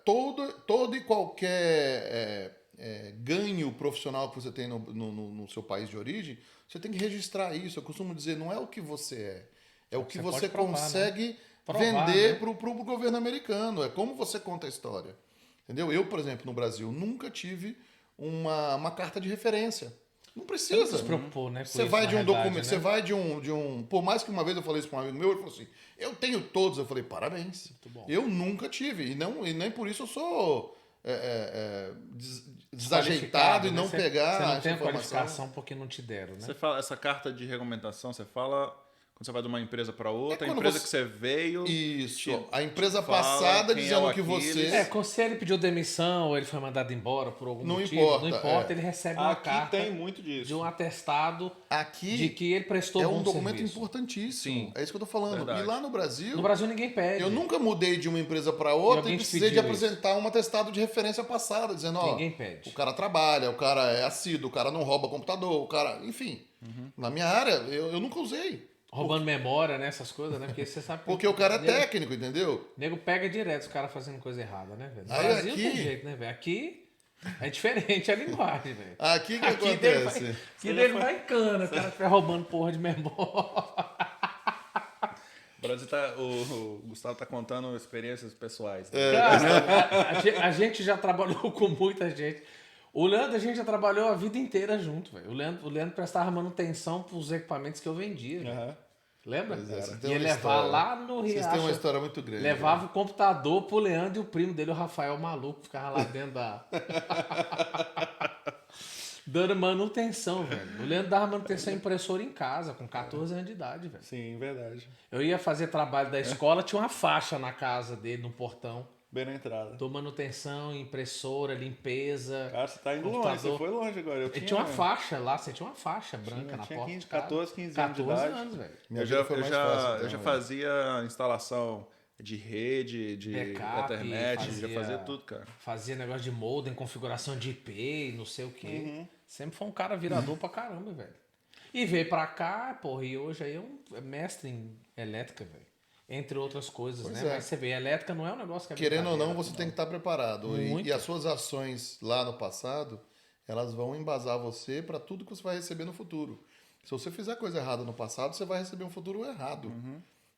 todo e qualquer ganho profissional que você tem no seu país de origem, você tem que registrar isso. Eu costumo dizer, não é o que você é o que Você você pode provar, consegue né? Provar, vender né? para o governo americano. É como você conta a história. Entendeu? Eu, por exemplo, no Brasil, nunca tive uma carta de referência. Não Você não precisa. se preocupou, né? com Você isso, vai na de um realidade, documento, né? você vai de um. Por mais que uma vez eu falei isso para um amigo meu, ele falou assim: eu tenho todos. Eu falei, parabéns. bom. Eu nunca tive. E nem por isso eu sou desajeitado e né? não Você- pegar Você não essa tem a informação. qualificação porque não te deram, né? Você fala, essa carta de regulamentação, você fala quando você vai de uma empresa para outra, a quando empresa você- que você veio. Isso. te A empresa fala passada quem é dizendo o que Aquiles. você. Se ele pediu demissão ou ele foi mandado embora por algum Não motivo, importa, não importa, é. ele recebe uma Aqui carta tem muito disso. de um atestado Aqui de que ele prestou é bom um documento serviço. importantíssimo. Sim, É isso que eu tô falando. verdade. E lá no Brasil, No Brasil ninguém pede. eu nunca mudei de uma empresa para E outra alguém e te precisei de pediu apresentar um atestado de referência passada, dizendo, ó, Ninguém pede. o cara trabalha, o cara é assíduo, o cara não rouba computador, o cara, enfim. Na minha área, eu nunca usei. Roubando memória, né? Essas coisas, né? Porque você sabe que Porque o cara é nego- técnico, entendeu? nego pega direto os caras fazendo coisa errada, né, velho? No Aí Brasil aqui- tem jeito, né, velho? Aqui é diferente a linguagem, velho. Aqui que Aqui dele acontece. Aqui dele vai em cana, o cara estiver roubando porra de memória. O Brasil o Gustavo tá contando experiências pessoais. É. Né? Cara, a gente já trabalhou com muita gente. O Leandro, a gente já trabalhou a vida inteira junto, velho. O Leandro prestava manutenção pros equipamentos que eu vendia, velho. Aham. Lembra? Pois é, vocês têm Ia uma levar história. lá no Vocês Riacho. têm uma história muito grande. Levava o computador pro Leandro e o primo dele, o Rafael Maluco, ficava lá dentro da. dando manutenção, velho. O Leandro dava manutenção em impressora em casa, com 14 anos de idade, velho. Sim, verdade. Eu ia fazer trabalho da escola, tinha uma faixa na casa dele, no portão. Bem na entrada. Dou manutenção, impressora, limpeza. Cara, você tá indo longe, computador. você foi longe agora. Ele tinha uma faixa lá, você tinha uma faixa branca Tinha, na tinha porta 15, de casa. 14, 15 anos de 14 idade. anos, velho. Minha Eu vida já, foi eu mais já, fácil, eu então, já velho. fazia instalação de rede, de Backup, internet, já fazia- fazia tudo, cara. Fazia negócio de modem, configuração de IP, não sei o quê. Sempre foi um cara virador pra caramba, velho. E veio pra cá, porra, e hoje aí é mestre em elétrica, velho. Entre outras coisas, Pois né? é. Mas você vê, elétrica não é um negócio que é Querendo ou não, brincadeira. você tem que estar preparado. Muito. E as suas ações lá no passado, elas vão embasar você para tudo que você vai receber no futuro. Se você fizer coisa errada no passado, você vai receber um futuro errado.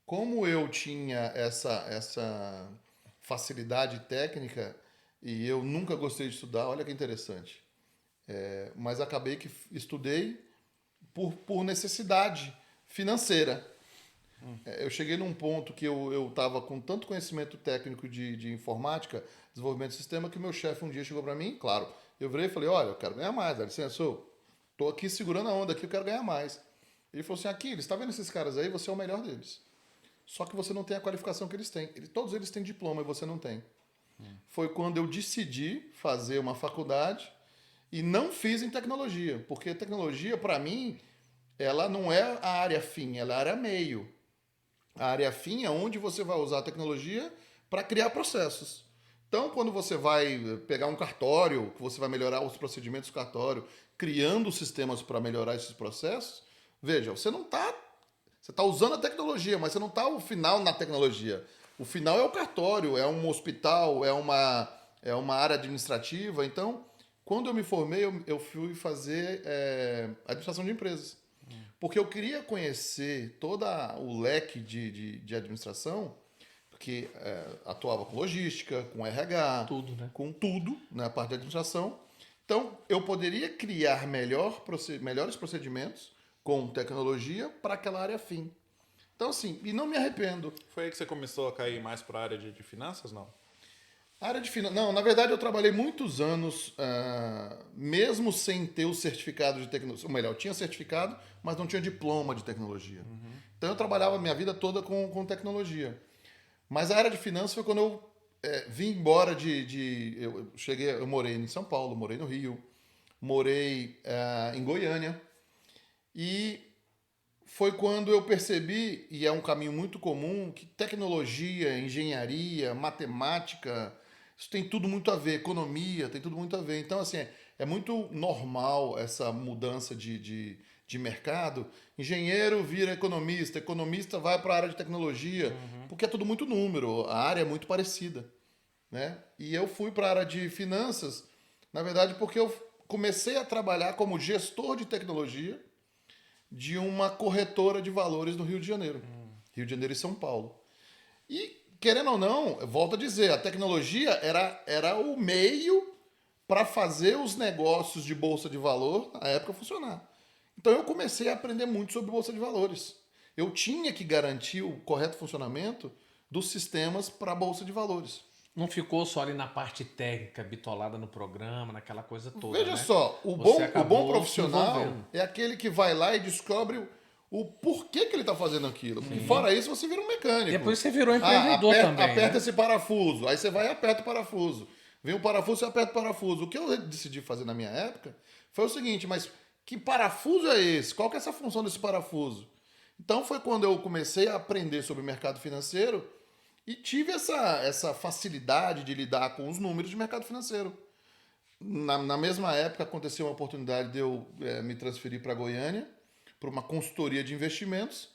Como eu tinha essa facilidade técnica e eu nunca gostei de estudar, olha que interessante. Mas acabei que estudei por necessidade financeira. Eu cheguei num ponto que eu estava com tanto conhecimento técnico de informática, desenvolvimento de sistema, que o meu chefe um dia chegou para mim, claro, eu virei e falei, olha, eu quero ganhar mais, dá licença, eu tô aqui segurando a onda aqui, eu quero ganhar mais. Ele falou assim, Aquiles, tá vendo esses caras aí? Você é o melhor deles. Só que você não tem a qualificação que eles têm. Todos eles têm diploma e você não tem. Foi quando eu decidi fazer uma faculdade e não fiz em tecnologia, porque tecnologia, para mim, ela não é a área fim, ela é a área meio. A área fim é onde você vai usar a tecnologia para criar processos. Então, quando você vai pegar um cartório, que você vai melhorar os procedimentos do cartório, criando sistemas para melhorar esses processos, veja, você não está... Você está usando a tecnologia, mas você não está o final na tecnologia. O final é o cartório, é um hospital, é uma área administrativa. Então, quando eu me formei, eu fui fazer administração de empresas. Porque eu queria conhecer todo o leque de administração, porque atuava com logística, com RH, Tudo, né? com tudo na parte de administração. Então, eu poderia criar melhores procedimentos com tecnologia para aquela área fim. Então, assim, e não me arrependo. Foi aí que você começou a cair mais para a área de finanças, não? A área de finanças... Não, na verdade eu trabalhei muitos anos, mesmo sem ter o certificado de tecnologia. Ou melhor, eu tinha certificado, mas não tinha diploma de tecnologia. Então eu trabalhava a minha vida toda com tecnologia. Mas a área de finanças foi quando eu vim embora eu morei em São Paulo, morei no Rio, morei em Goiânia. E foi quando eu percebi, e é um caminho muito comum, que tecnologia, engenharia, matemática, isso tem tudo muito a ver, economia, tem tudo muito a ver. Então, assim, é muito normal essa mudança de mercado. Engenheiro vira economista, economista vai para a área de tecnologia, porque é tudo muito número, a área é muito parecida, né? E eu fui para a área de finanças, na verdade, porque eu comecei a trabalhar como gestor de tecnologia de uma corretora de valores no Rio de Janeiro. Rio de Janeiro e São Paulo. E, querendo ou não, eu volto a dizer, a tecnologia era o meio para fazer os negócios de bolsa de valor, na época, funcionar. Então, eu comecei a aprender muito sobre bolsa de valores. Eu tinha que garantir o correto funcionamento dos sistemas para a bolsa de valores. Não ficou só ali na parte técnica, bitolada no programa, naquela coisa toda. Veja né? só, o Você bom acabou se profissional envolvendo. é aquele que vai lá e descobre o porquê que ele está fazendo aquilo. Porque fora isso, você vira um mecânico. Depois você virou empreendedor também. Aperta né? esse parafuso. Aí você vai e aperta o parafuso. Vem o parafuso, você aperta o parafuso. O que eu decidi fazer na minha época foi o seguinte, mas que parafuso é esse? Qual que é essa função desse parafuso? Então foi quando eu comecei a aprender sobre o mercado financeiro e tive essa facilidade de lidar com os números de mercado financeiro. Na mesma época aconteceu uma oportunidade de eu me transferir para Goiânia, para uma consultoria de investimentos,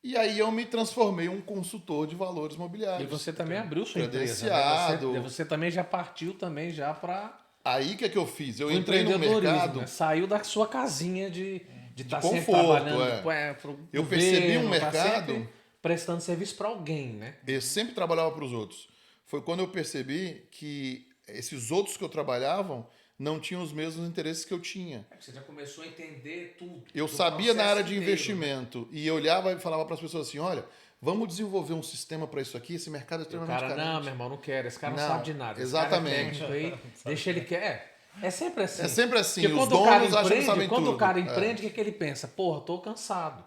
e aí eu me transformei em um consultor de valores E imobiliários. você também abriu sua empresa. Né? Credenciado. Você também já partiu também já para Aí o que eu fiz? Eu o entrei no empreendedorismo. mercado, Né? Saiu da sua casinha de estar sempre conforto, trabalhando pro Eu governo, percebi um tá mercado- sempre prestando serviço para alguém, né? eu sempre trabalhava para os outros. Foi quando eu percebi que esses outros que eu trabalhava não tinham os mesmos interesses que eu tinha. Você já começou a entender tudo. Eu do sabia na processo área de inteiro, investimento e eu olhava e falava para as pessoas assim, olha, vamos desenvolver um sistema para isso aqui, esse mercado é O extremamente cara, carente. não, meu irmão, não quero. Esse cara não Não, sabe de nada. exatamente. Esse cara é técnico aí, deixa ele quer. É sempre assim. É sempre assim, Porque os quando o cara donos acham que empreende, sabem quando tudo. o cara empreende, o que ele pensa? Porra, tô cansado.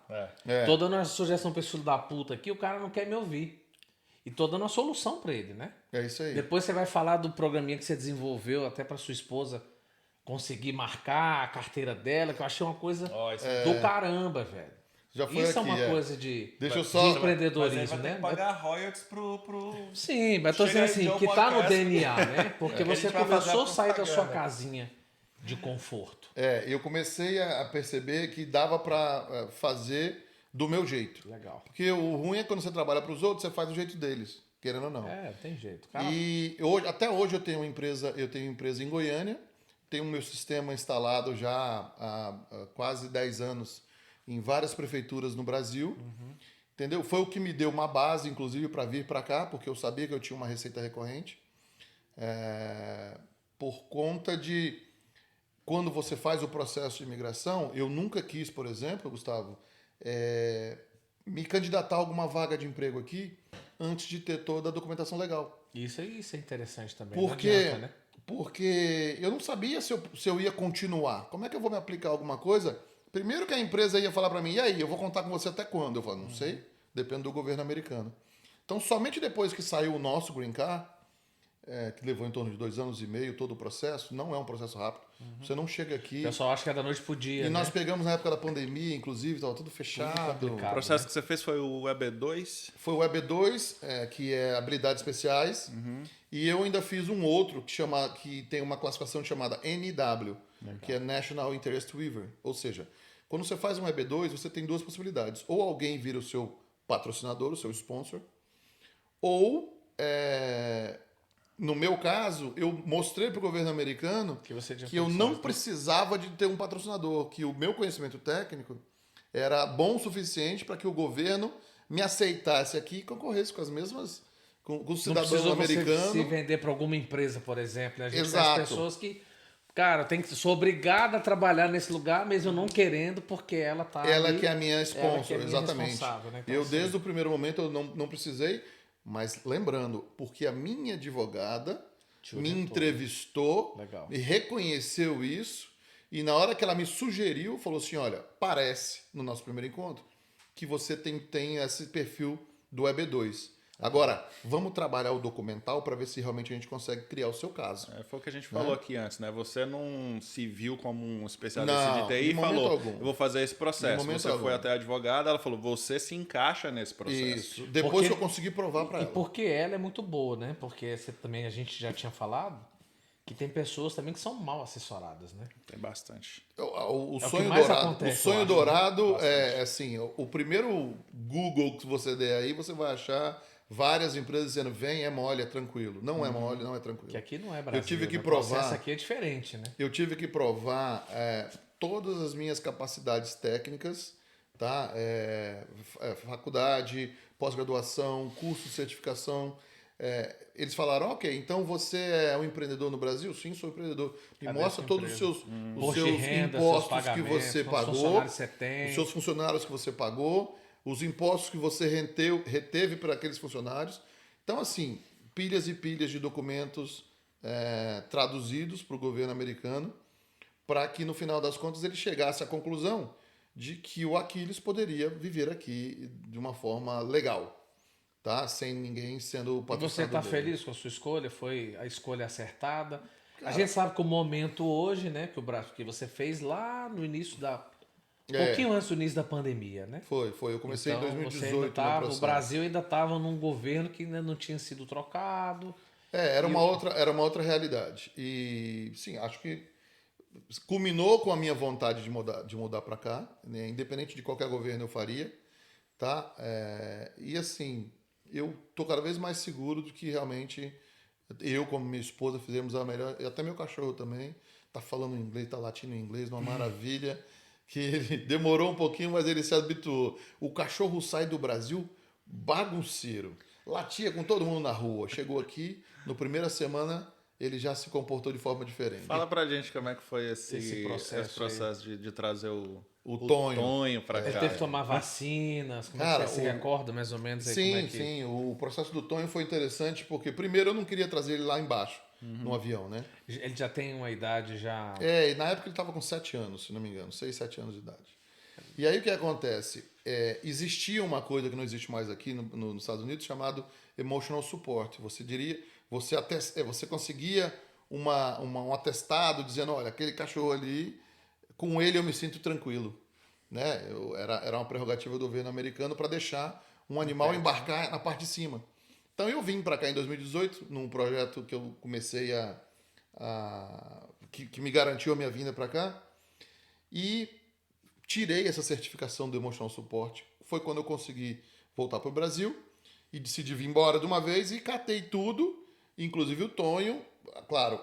Tô dando uma sugestão pra esse filho da puta aqui, o cara não quer me ouvir. E tô dando uma solução pra ele, né? É isso aí. Depois você vai falar do programinha que você desenvolveu até pra sua esposa conseguir marcar a carteira dela, que eu achei uma coisa Ó, isso do caramba, velho. Já foi Isso aqui, é uma coisa de, Deixa eu de só- Mas aí empreendedorismo, vai ter né? que pagar royalties pro... Sim, mas tô Chega dizendo aí, assim, Joe que tá no Podcast. DNA, né? Porque A você gente vai fazer começou a a sair da sua propaganda. casinha de conforto. Eu comecei a perceber que dava para fazer do meu jeito. Legal. Porque o ruim é quando você trabalha para os outros, você faz do jeito deles, querendo ou não. É, tem jeito. Cara, E até hoje eu tenho empresa em Goiânia, tenho o meu sistema instalado já há quase 10 anos em várias prefeituras no Brasil. Entendeu? Foi o que me deu uma base, inclusive, para vir para cá, porque eu sabia que eu tinha uma receita recorrente. Por conta de quando você faz o processo de imigração, eu nunca quis, por exemplo, Gustavo, me candidatar a alguma vaga de emprego aqui antes de ter toda a documentação legal. isso é interessante também. Porque, Não adianta, né? porque eu não sabia se eu ia continuar. Como é que eu vou me aplicar a alguma coisa? Primeiro que a empresa ia falar para mim, e aí, eu vou contar com você até quando? Eu falo, não sei, depende do governo americano. Então, somente depois que saiu o nosso Green Card, que levou em torno de 2 anos e meio todo o processo, não é um processo rápido. Você não chega O aqui... pessoal acha que é da noite pro dia, E né? nós pegamos na época da pandemia, inclusive, estava tudo fechado. O complicado. processo que você fez foi o EB2. Foi o EB2, que é habilidades especiais. E eu ainda fiz um outro que tem uma classificação chamada NW, que é National Interest Waiver. Ou seja, quando você faz um EB2, você tem duas possibilidades. Ou alguém vira o seu patrocinador, o seu sponsor, ou, no meu caso, eu mostrei para o governo americano Que você tinha que eu condições, não né? precisava de ter um patrocinador, que o meu conhecimento técnico era bom o suficiente para que o governo me aceitasse aqui e concorresse com as mesmas, com o Não cidadão precisou você americano. se vender para alguma empresa, por exemplo. Né? A gente Exato. tem as pessoas que, cara, sou obrigada a trabalhar nesse lugar, mesmo não querendo, porque ela tá Ela ali, que é a minha ela que sponsor, é a minha exatamente. responsável, né? Então, Eu, assim, desde o primeiro momento, eu não precisei, mas lembrando, porque a minha advogada me orientou. entrevistou, Legal. me reconheceu isso, e na hora que ela me sugeriu, falou assim, olha, parece, no nosso primeiro encontro, que você tem esse perfil do EB2. Agora, vamos trabalhar o documental para ver se realmente a gente consegue criar o seu caso. Foi o que a gente falou aqui antes, né? Você não se viu como um especialista Não, de TI em e momento falou, algum. eu vou fazer esse Em processo. momento Você algum. foi até a advogada, ela falou, você se encaixa nesse processo. Isso. Depois Porque- que eu consegui provar para E ela. porque ela é muito boa, né? Porque você também, a gente já tinha falado que tem pessoas também que são mal assessoradas, né? Tem bastante. O É o que sonho mais dourado, acontece, o sonho eu acho, né? dourado é assim, o primeiro Google que você der aí, você vai achar várias empresas dizendo, vem, é mole, é tranquilo. Não é mole, não é tranquilo. Que aqui não é Brasil. tive que né? O provar. processo aqui é diferente, né? Eu tive que provar todas as minhas capacidades técnicas, tá? Faculdade, pós-graduação, curso de certificação. Eles falaram, ok, então você é um empreendedor no Brasil? Sim, sou empreendedor. Me Cadê mostra essa todos os empresa? seus, Imposto de renda, impostos seus que pagamentos, você quantos pagou, funcionários você tem. os seus funcionários que você pagou, os impostos que você reteve para aqueles funcionários. Então, assim, pilhas e pilhas de documentos traduzidos para o governo americano, para que no final das contas ele chegasse à conclusão de que o Aquiles poderia viver aqui de uma forma legal, tá? Sem ninguém sendo o E você patrocinador está dele. feliz com a sua escolha? Foi a escolha acertada? A gente sabe que o momento hoje, né, que você fez lá no início da... Um pouquinho antes do início da pandemia, né? Foi. Eu comecei Então, em você 2018 ainda no tava, processo. o Brasil ainda estava num governo que ainda não tinha sido trocado. Era uma outra realidade. E, sim, acho que culminou com a minha vontade de mudar para cá, né? Independente de qualquer governo eu faria, tá? E assim, eu tô cada vez mais seguro de que realmente eu como minha esposa fizemos a melhor, e até meu cachorro também tá falando inglês, tá latindo em inglês, uma maravilha, que ele demorou um pouquinho, mas ele se habituou. O cachorro sai do Brasil bagunceiro, latia com todo mundo na rua, chegou aqui, no primeira semana ele já se comportou de forma diferente. Fala pra gente como é que foi Esse esse processo processo de trazer o Tonho. Tonho pra Ele cá. teve que tomar vacinas, como Cara, é que você se recorda mais ou menos aí Sim, como é que... sim. O processo do Tonho foi interessante porque, primeiro, eu não queria trazer ele lá embaixo, no avião, né? Ele já tem uma idade já... E na época ele estava com 7 anos, se não me engano, 6, 7 anos de idade. E aí o que acontece? Existia uma coisa que não existe mais aqui nos Estados Unidos chamado emotional support. Você conseguia um atestado dizendo, olha, aquele cachorro ali, com ele eu me sinto tranquilo. né? Era uma prerrogativa do governo americano para deixar um animal embarcar na parte de cima. Então eu vim para cá em 2018, num projeto que eu comecei que me garantiu a minha vinda para cá, e tirei essa certificação do Emotional Support. Foi quando eu consegui voltar para o Brasil e decidi vir embora de uma vez e catei tudo, inclusive o Tonho. Claro,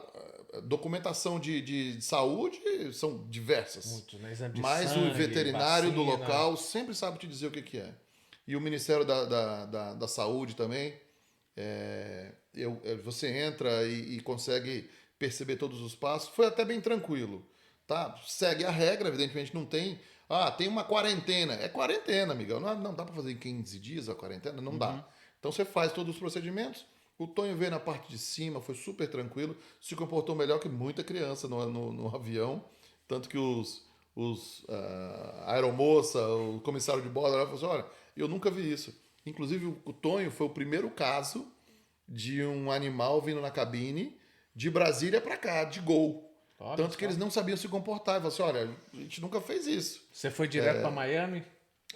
documentação de saúde são diversas. Muito, né? Exame de Mas sangue, o veterinário do vacina. local sempre sabe te dizer o que é. E o Ministério da Saúde também. Você entra e consegue perceber todos os passos. Foi até bem tranquilo. Tá? Segue a regra, evidentemente não tem. Tem uma quarentena. É quarentena, amigão. Não dá para fazer em 15 dias a quarentena? Não dá. Então você faz todos os procedimentos. O Tonho veio na parte de cima, foi super tranquilo. Se comportou melhor que muita criança no avião. Tanto que a aeromoça, o comissário de bordo, ela falou assim: olha, eu nunca vi isso. Inclusive, o Tonho foi o primeiro caso de um animal vindo na cabine de Brasília para cá, de Gol. Olha Tanto só. que eles não sabiam se comportar. Eu falei assim: olha, a gente nunca fez isso. Você foi direto para Miami?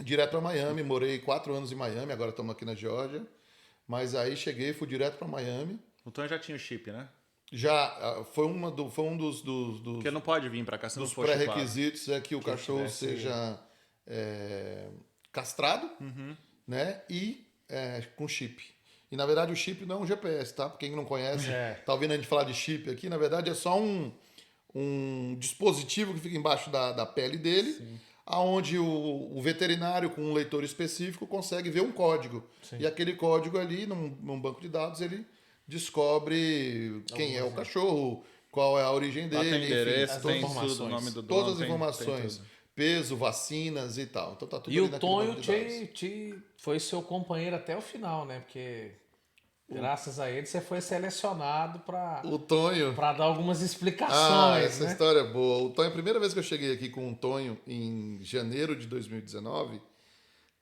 Direto para Miami, morei 4 anos em Miami, agora estamos aqui na Geórgia. Mas aí cheguei, fui direto para Miami. O Tonho já tinha o chip, né? Já foi um dos Porque não pode vir pra cá se não dos for chipado. pré-requisitos é que o cachorro tivesse- seja castrado, né? E com chip. E na verdade o chip não é um GPS, tá? Pra quem não conhece, tá ouvindo a gente falar de chip aqui, na verdade é só um dispositivo que fica embaixo da pele dele, aonde o veterinário com um leitor específico consegue ver um código. E aquele código ali, num banco de dados, ele descobre quem é o cachorro, qual é a origem Lá dele, tem endereço, as tem informações. tudo, o nome do dono. todas as tem informações, tudo. peso, vacinas e tal. Então tá tudo E ali o naquele Tonho banco de dados. foi seu companheiro até o final, né? Porque graças a ele você foi selecionado para O Tonho. dar algumas explicações, Essa né? história é boa. O Tonho, a primeira vez que eu cheguei aqui com o Tonho, em janeiro de 2019,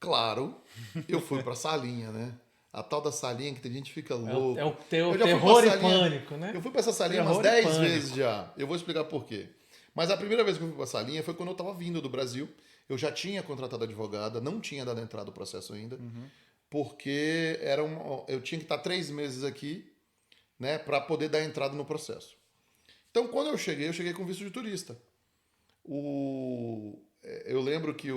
claro, eu fui pra salinha, né? A tal da salinha que tem gente que fica louco. É o teu Eu já fui terror pra e salinha- pânico, né? Eu fui pra essa salinha Terror umas e 10 pânico. vezes já. Eu vou explicar por quê. Mas a primeira vez que eu fui pra salinha foi quando eu tava vindo do Brasil. Eu já tinha contratado advogada, não tinha dado entrada no processo ainda, porque eu tinha que estar 3 meses aqui, né, para poder dar entrada no processo. Então, quando eu cheguei com visto de turista. Eu lembro que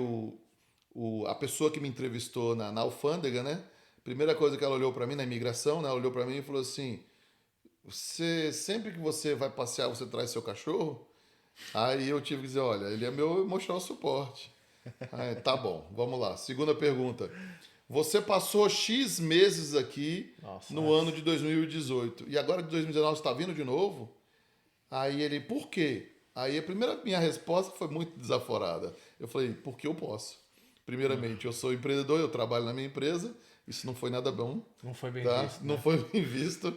a pessoa que me entrevistou na alfândega, né? Primeira coisa que ela olhou para mim na imigração, né? Ela olhou para mim e falou assim: sempre que você vai passear, você traz seu cachorro? Aí eu tive que dizer: olha, ele é meu emotional suporte. Aí, tá bom, vamos lá. Segunda pergunta. Você passou X meses aqui no ano de 2018 e agora de 2019 você está vindo de novo? Aí ele: por quê? Aí a minha resposta foi muito desaforada. Eu falei: porque eu posso. Primeiramente, eu sou empreendedor, eu trabalho na minha empresa. Isso não foi nada bom. Não foi bem Tá? visto. Não Né? foi bem visto.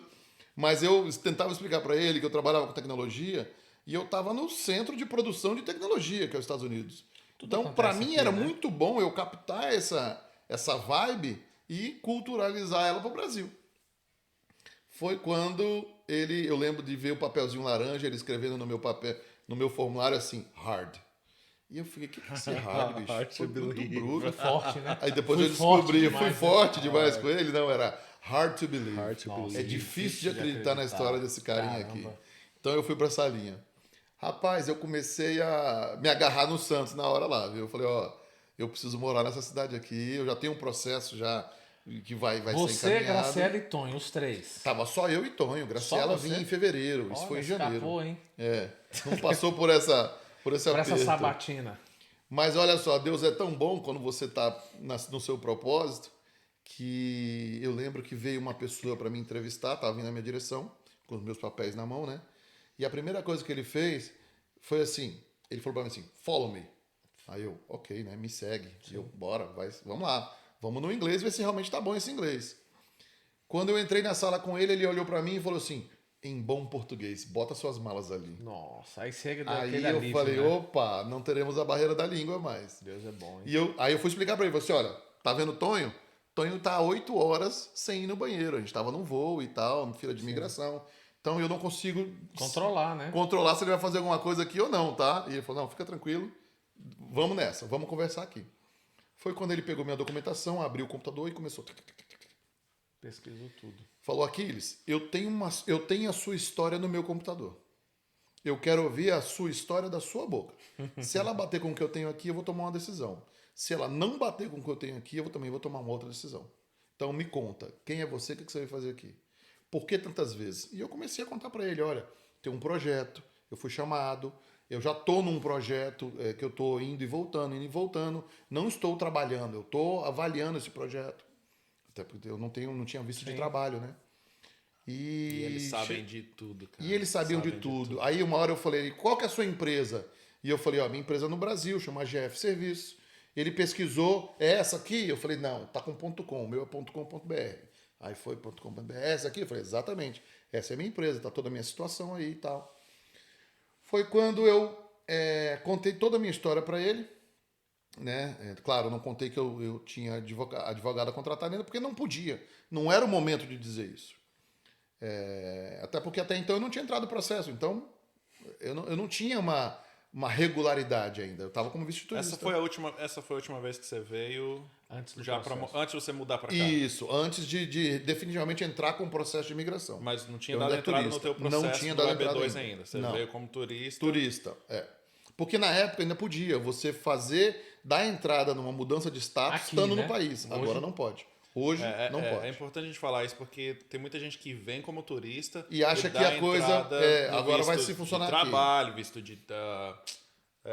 Mas eu tentava explicar para ele que eu trabalhava com tecnologia e eu estava no centro de produção de tecnologia, que é os Estados Unidos. Então, acontece para mim, aqui, era né? muito bom eu captar essa vibe e culturalizar ela para o Brasil. Foi quando eu lembro de ver o papelzinho laranja, ele escrevendo no meu formulário assim: hard. E eu fiquei: o que é esse hard, bicho? Hard to Foi muito believe. bruto. Forte, né? Aí depois Fui eu forte descobri, demais, fui né? forte demais com ele. Não, era hard to believe. Hard to Nossa, believe. É difícil de acreditar na história desse carinha aqui. Caramba. Então eu fui pra salinha. Rapaz, eu comecei a me agarrar no Santos na hora lá, viu? Eu falei: ó, eu preciso morar nessa cidade aqui, eu já tenho um processo já que vai ser Você, encaminhado. Graciela e Tonho, os três. Tava só eu e Tonho. Graciela Só você? vinha em fevereiro. Isso Olha, foi em janeiro. escapou, hein? Não passou por esse Por essa aperto. sabatina. Mas olha só, Deus é tão bom quando você está no seu propósito, que eu lembro que veio uma pessoa para me entrevistar, estava vindo na minha direção, com os meus papéis na mão, né? E a primeira coisa que ele fez foi assim, ele falou para mim assim: follow me. Aí eu: ok, né? Me segue. E eu: bora, vamos lá. Vamos no inglês ver se realmente tá bom esse inglês. Quando eu entrei na sala com ele olhou para mim e falou assim, em bom português: bota suas malas ali. Nossa, aí chega Aí daquele eu alívio, falei: né? opa, não teremos a barreira da língua mais. Deus é bom, hein? E aí eu fui explicar pra ele: falei assim, olha, tá vendo o Tonho? Tonho tá 8 horas sem ir no banheiro. A gente tava num voo e tal, em fila de imigração. Então eu não consigo Controlar, né? controlar se ele vai fazer alguma coisa aqui ou não, tá? E ele falou: não, fica tranquilo, vamos nessa, vamos conversar aqui. Foi quando ele pegou minha documentação, abriu o computador e começou. Pesquisou tudo. Falou, Aquiles, eu tenho a sua história no meu computador. Eu quero ouvir a sua história da sua boca. Se ela bater com o que eu tenho aqui, eu vou tomar uma decisão. Se ela não bater com o que eu tenho aqui, eu também vou tomar uma outra decisão. Então me conta, quem é você, o que você vai fazer aqui? Por que tantas vezes? E eu comecei a contar para ele, olha, tem um projeto, eu fui chamado, eu já estou num projeto que eu estou indo e voltando, não estou trabalhando, eu estou avaliando esse projeto. Até porque eu não tinha visto de trabalho, né? E eles sabem de tudo, cara. E eles sabiam de tudo. Aí uma hora eu falei, qual que é a sua empresa? E eu falei, ó, minha empresa é no Brasil, chama GF Serviços. Ele pesquisou, é essa aqui? Eu falei, não, tá com .com, o meu é .com.br. Aí foi .com.br, essa aqui? Eu falei, exatamente, essa é a minha empresa, tá toda a minha situação aí e tal. Foi quando eu contei toda a minha história para ele, né? Claro, não contei que eu tinha advogada contratada ainda, porque não podia, não era o momento de dizer isso. Até porque até então eu não tinha entrado no processo, então eu não tinha uma regularidade ainda. Eu estava como vice-turista. Essa foi a última vez que você veio Antes do antes de você mudar para cá. Isso, antes de definitivamente entrar com o processo de imigração. Mas não tinha Eu dado ainda entrada turista. no teu processo Não tinha do dado entrada EB2 ainda. Você Não. veio como turista. Turista, Porque na época ainda podia você dar entrada numa mudança de status Aqui, estando né? no país. Hoje- Agora não pode. Hoje não pode. É importante a gente falar isso porque tem muita gente que vem como turista E acha que dá a coisa, entrada no agora vai visto se funcionar de aqui. trabalho, visto de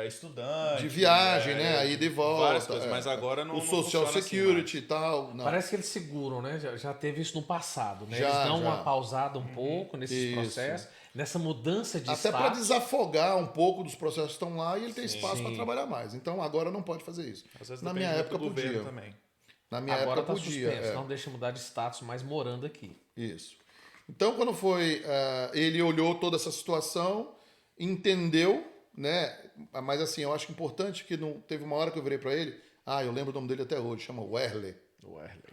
estudante. De viagem, né? Aí de volta. Várias coisas, mas agora não O Social funciona Security assim e tal. Não. Parece que eles seguram, né? Já teve isso no passado, né? Já, Eles dão já. uma pausada um pouco nesses Isso. processos, nessa mudança de Até para status. desafogar um pouco dos processos que estão lá e ele tem espaço Sim. para trabalhar mais. Então agora não pode fazer isso. Às vezes Na depende minha muito época do governo podia. também. Na minha Agora época tá podia. suspenso, não deixa mudar de status, mas morando aqui. Isso. Então, quando foi, ele olhou toda essa situação, entendeu, né? Mas assim, eu acho importante que não teve uma hora que eu virei para ele. Eu lembro o nome dele até hoje, chama Werley.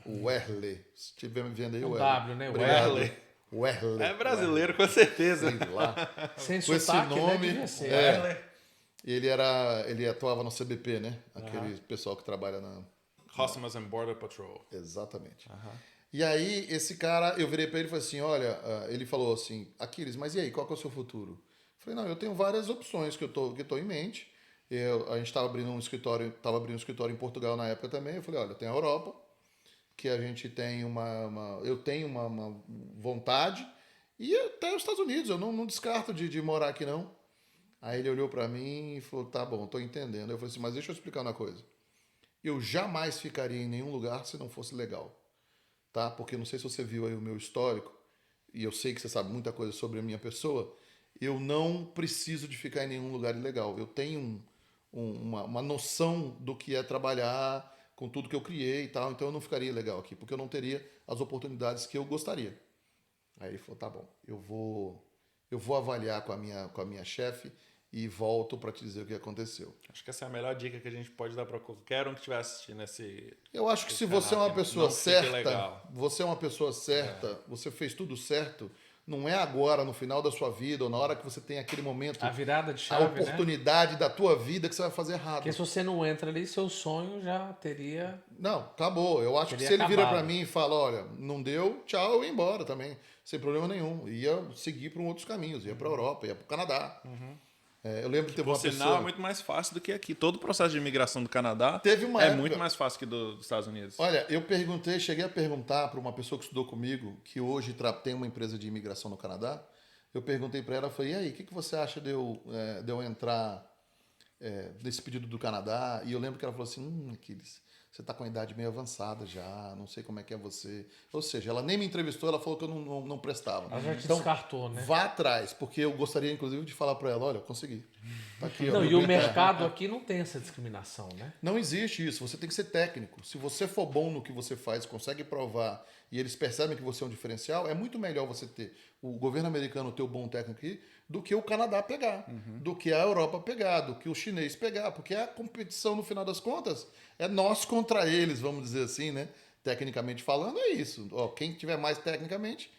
Werley. Se estiver me vendo aí, Um Werley. W, né? Obrigado. Werley. Werley. É brasileiro, com certeza. Sei lá. Sem Com esse sotaque, né? nome, Devia ser. ele atuava no CBP, né? Aquele pessoal que trabalha na... Customs and Border Patrol. Exatamente. E aí, esse cara, eu virei para ele e falei assim, olha, ele falou assim, Aquiles, mas e aí, qual que é o seu futuro? Eu falei, não, eu tenho várias opções que eu tô em mente. A gente estava abrindo um escritório em Portugal na época também. Eu falei, olha, tem a Europa, que a gente tem eu tenho uma vontade, e até os Estados Unidos, eu não descarto de morar aqui não. Aí ele olhou para mim e falou, tá bom, tô entendendo. Eu falei assim, mas deixa eu explicar uma coisa. Eu jamais ficaria em nenhum lugar se não fosse legal. Tá? Porque não sei se você viu aí o meu histórico, e eu sei que você sabe muita coisa sobre a minha pessoa, eu não preciso de ficar em nenhum lugar ilegal. Eu tenho uma noção do que é trabalhar com tudo que eu criei e tal, então eu não ficaria legal aqui, porque eu não teria as oportunidades que eu gostaria. Aí ele falou, tá bom, eu vou avaliar com a minha chefe e volto para te dizer o que aconteceu. Acho que essa é a melhor dica que a gente pode dar para qualquer um que estiver assistindo esse. Eu acho que se canal você é uma aqui. pessoa Não fique certa, legal. você é uma pessoa certa, você fez tudo certo, não é agora, no final da sua vida, ou na hora que você tem aquele momento, A virada de a chave, né? oportunidade da tua vida que você vai fazer errado. Porque se você não entra ali, seu sonho já teria... Não, acabou. Eu acho que Teria se ele vira acabado. para mim e fala, olha, não deu, tchau, eu ia embora também, sem problema nenhum. Ia seguir para outros caminhos, ia para a Europa, ia para o Canadá. Eu lembro de ter Por uma sinal, pessoa... é muito mais fácil do que aqui. Todo o processo de imigração do Canadá Teve uma é época- muito mais fácil que dos Estados Unidos. Olha, cheguei a perguntar para uma pessoa que estudou comigo, que hoje tem uma empresa de imigração no Canadá. Eu perguntei para ela, falei, e aí, o que você acha de eu entrar nesse pedido do Canadá? E eu lembro que ela falou assim, Aquiles, você está com a idade meio avançada já, não sei como é que é você. Ou seja, ela nem me entrevistou, ela falou que eu não prestava. Ela já te Então, descartou, né? vá atrás, porque eu gostaria, inclusive, de falar para ela, olha, eu consegui. Tá aqui, ó, Não, meu e o green card. mercado aqui não tem essa discriminação, né? Não existe isso, você tem que ser técnico. Se você for bom no que você faz, consegue provar e eles percebem que você é um diferencial, é muito melhor você ter o governo americano ter o bom técnico aqui do que o Canadá pegar, do que a Europa pegar, do que o chinês pegar, porque a competição, no final das contas, é nós contra eles, vamos dizer assim, né? Tecnicamente falando, é isso. Ó, quem tiver mais tecnicamente,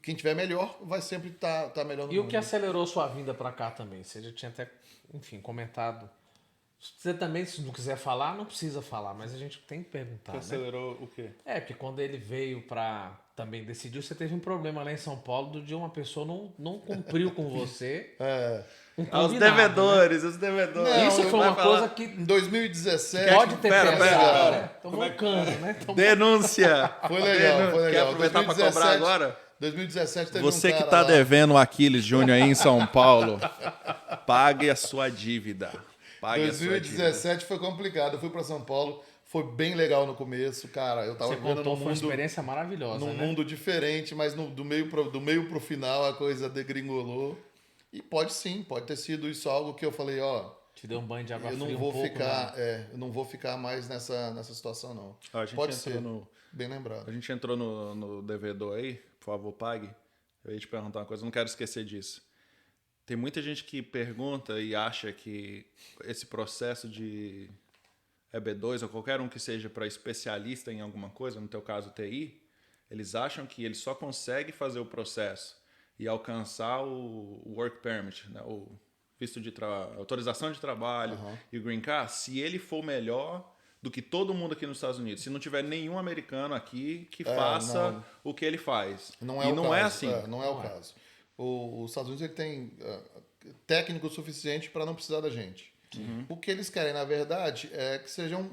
quem tiver melhor, vai sempre estar melhor no E o mundo. que acelerou sua vinda para cá também? Você já tinha até, enfim, comentado Você também, se não quiser falar, não precisa falar, mas a gente tem que perguntar, Que né? acelerou o quê? Porque quando ele veio pra também decidir, você teve um problema lá em São Paulo de uma pessoa não cumpriu com você. Um Os combinado, devedores, né? os devedores. Não, Isso eu foi Vai uma falar- coisa que Em 2017. pode ter Pera, pesado, pera. né? Tomou um cano, né? Denúncia! Foi legal, foi legal. Quer aproveitar para cobrar agora? 2017 teve Você um que cara tá lá. devendo o Aquiles Júnior aí em São Paulo, pague a sua dívida. Pague a sua dívida. 2017 foi complicado. Eu fui pra São Paulo, foi bem legal no começo, cara. Eu tava Você vivendo contou, num foi uma mundo, experiência maravilhosa, num né? mundo diferente, mas do meio pro final a coisa degringolou. E pode ter sido isso algo que eu falei, ó, Te deu um banho de água eu fria não vou um pouco, ficar, né? eu não vou ficar mais nessa situação não. Ó, a gente Pode entrou ser, no- bem lembrado. A gente entrou no devedor aí, por favor, pague. Eu ia te perguntar uma coisa, eu não quero esquecer disso. Tem muita gente que pergunta e acha que esse processo de EB2 ou qualquer um que seja para especialista em alguma coisa, no teu caso TI, eles acham que ele só consegue fazer o processo e alcançar o work permit, né, o visto de autorização de trabalho e o green card, se ele for melhor do que todo mundo aqui nos Estados Unidos. Se não tiver nenhum americano aqui que faça não. o que ele faz. Não é e o não caso. é assim. Não é o caso. Os Estados Unidos ele tem técnico suficiente para não precisar da gente. O que eles querem, na verdade, é que sejam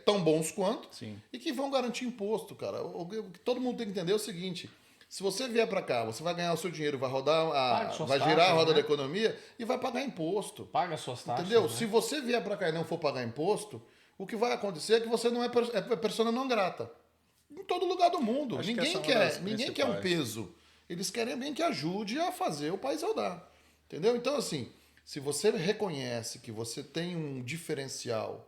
tão bons quanto Sim. e que vão garantir imposto, cara. O que todo mundo tem que entender é o seguinte: se você vier para cá, você vai ganhar o seu dinheiro, vai rodar, Pague suas vai girar a taxas, roda né? da economia e vai pagar imposto. Paga suas taxas, Entendeu? né? Se você vier para cá e não for pagar imposto, o que vai acontecer é que você não é persona não grata. Em todo lugar do mundo. Acho que Ninguém essa é uma quer, das ninguém quer um principais. peso. Eles querem alguém que ajude a fazer o país rodar. Entendeu? Então, assim, se você reconhece que você tem um diferencial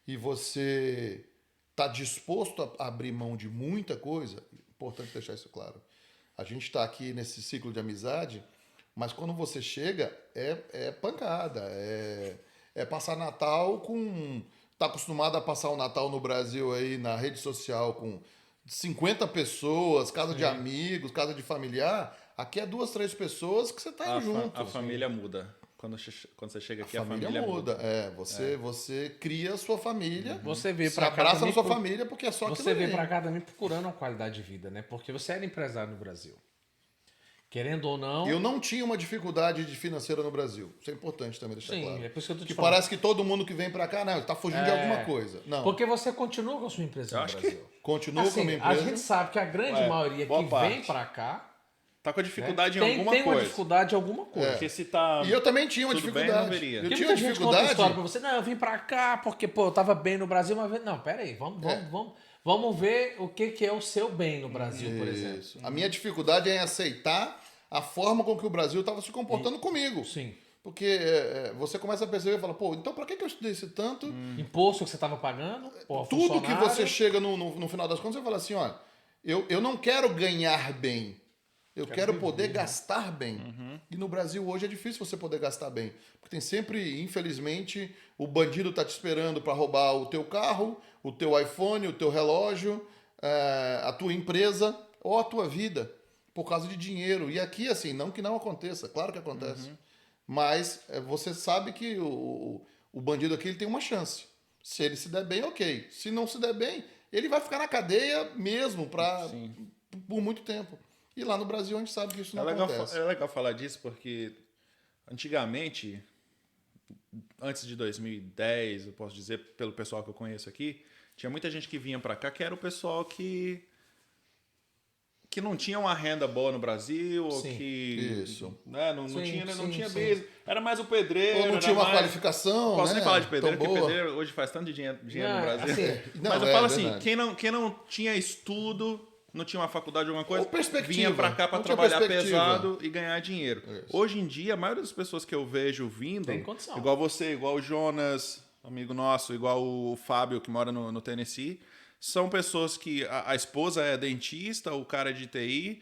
e você está disposto a abrir mão de muita coisa, importante deixar isso claro. A gente está aqui nesse ciclo de amizade, mas quando você chega, é pancada. É passar Natal com... Tá acostumado a passar o Natal no Brasil aí na rede social com 50 pessoas, casa de amigos, casa de familiar. Aqui é 2, 3 pessoas que você tá indo junto. A família muda. Quando você chega aqui, A família muda. Você cria a sua família. Você veio se pra cá abraça também na sua por- família porque é só Você aquilo veio ali. pra cá também procurando uma qualidade de vida, né? Porque você era empresário no Brasil. Querendo ou não... Eu não tinha uma dificuldade financeira no Brasil. Isso é importante também deixar Sim, claro. é por isso que eu tô te Que falando. parece que todo mundo que vem pra cá, não, tá fugindo de alguma coisa. Não, Porque você continua com a sua empresa Eu no acho Brasil. continua Assim, com a minha a empresa. gente sabe que a grande Ué, maioria boa que parte. vem pra cá tá com dificuldade em tem alguma uma coisa. dificuldade em alguma coisa. Porque se tá E eu também tinha uma tudo bem, dificuldade. não veria. Eu Porque tinha muita gente conta dificuldade. história pra você. Não, eu vim pra cá porque, pô, eu tava bem no Brasil, mas... Não, pera aí. Vamos ver o que é o seu bem no Brasil, por exemplo. Isso. A minha dificuldade é em aceitar a forma com que o Brasil estava se comportando comigo. Sim. Porque você começa a perceber e fala, pô, então pra que eu estudei esse tanto? Imposto que você tava pagando, pô, Tudo que funcionário. você chega no final das contas, você fala assim, olha, eu não quero ganhar bem. Eu quero poder gastar bem. E no Brasil hoje é difícil você poder gastar bem. Porque tem sempre, infelizmente, o bandido tá te esperando para roubar o teu carro, o teu iPhone, o teu relógio, a tua empresa ou a tua vida, por causa de dinheiro. E aqui, assim, não que não aconteça, claro que acontece. Mas você sabe que o bandido aqui ele tem uma chance. Se ele se der bem, ok. Se não se der bem, ele vai ficar na cadeia mesmo por muito tempo. E lá no Brasil a gente sabe que isso não acontece. É legal falar disso porque antigamente, antes de 2010, eu posso dizer pelo pessoal que eu conheço aqui, tinha muita gente que vinha pra cá que era o pessoal que não tinha uma renda boa no Brasil, ou Sim. que Isso. né, não Sim, tinha sim. business. Era mais o pedreiro. Ou não era tinha uma mais... qualificação, Posso né? nem falar de pedreiro, tão porque boa. pedreiro hoje faz tanto de dinheiro Não, no Brasil. assim, Não, Mas eu é falo assim, verdade. quem não tinha estudo, não tinha uma faculdade ou alguma coisa, Ou perspectiva. vinha pra cá pra Não tinha trabalhar perspectiva. pesado e ganhar dinheiro. Isso. Hoje em dia, a maioria das pessoas que eu vejo vindo, Tem condição. igual você, igual o Jonas, amigo nosso, igual o Fábio, que mora no Tennessee, são pessoas que a esposa é dentista, o cara é de TI,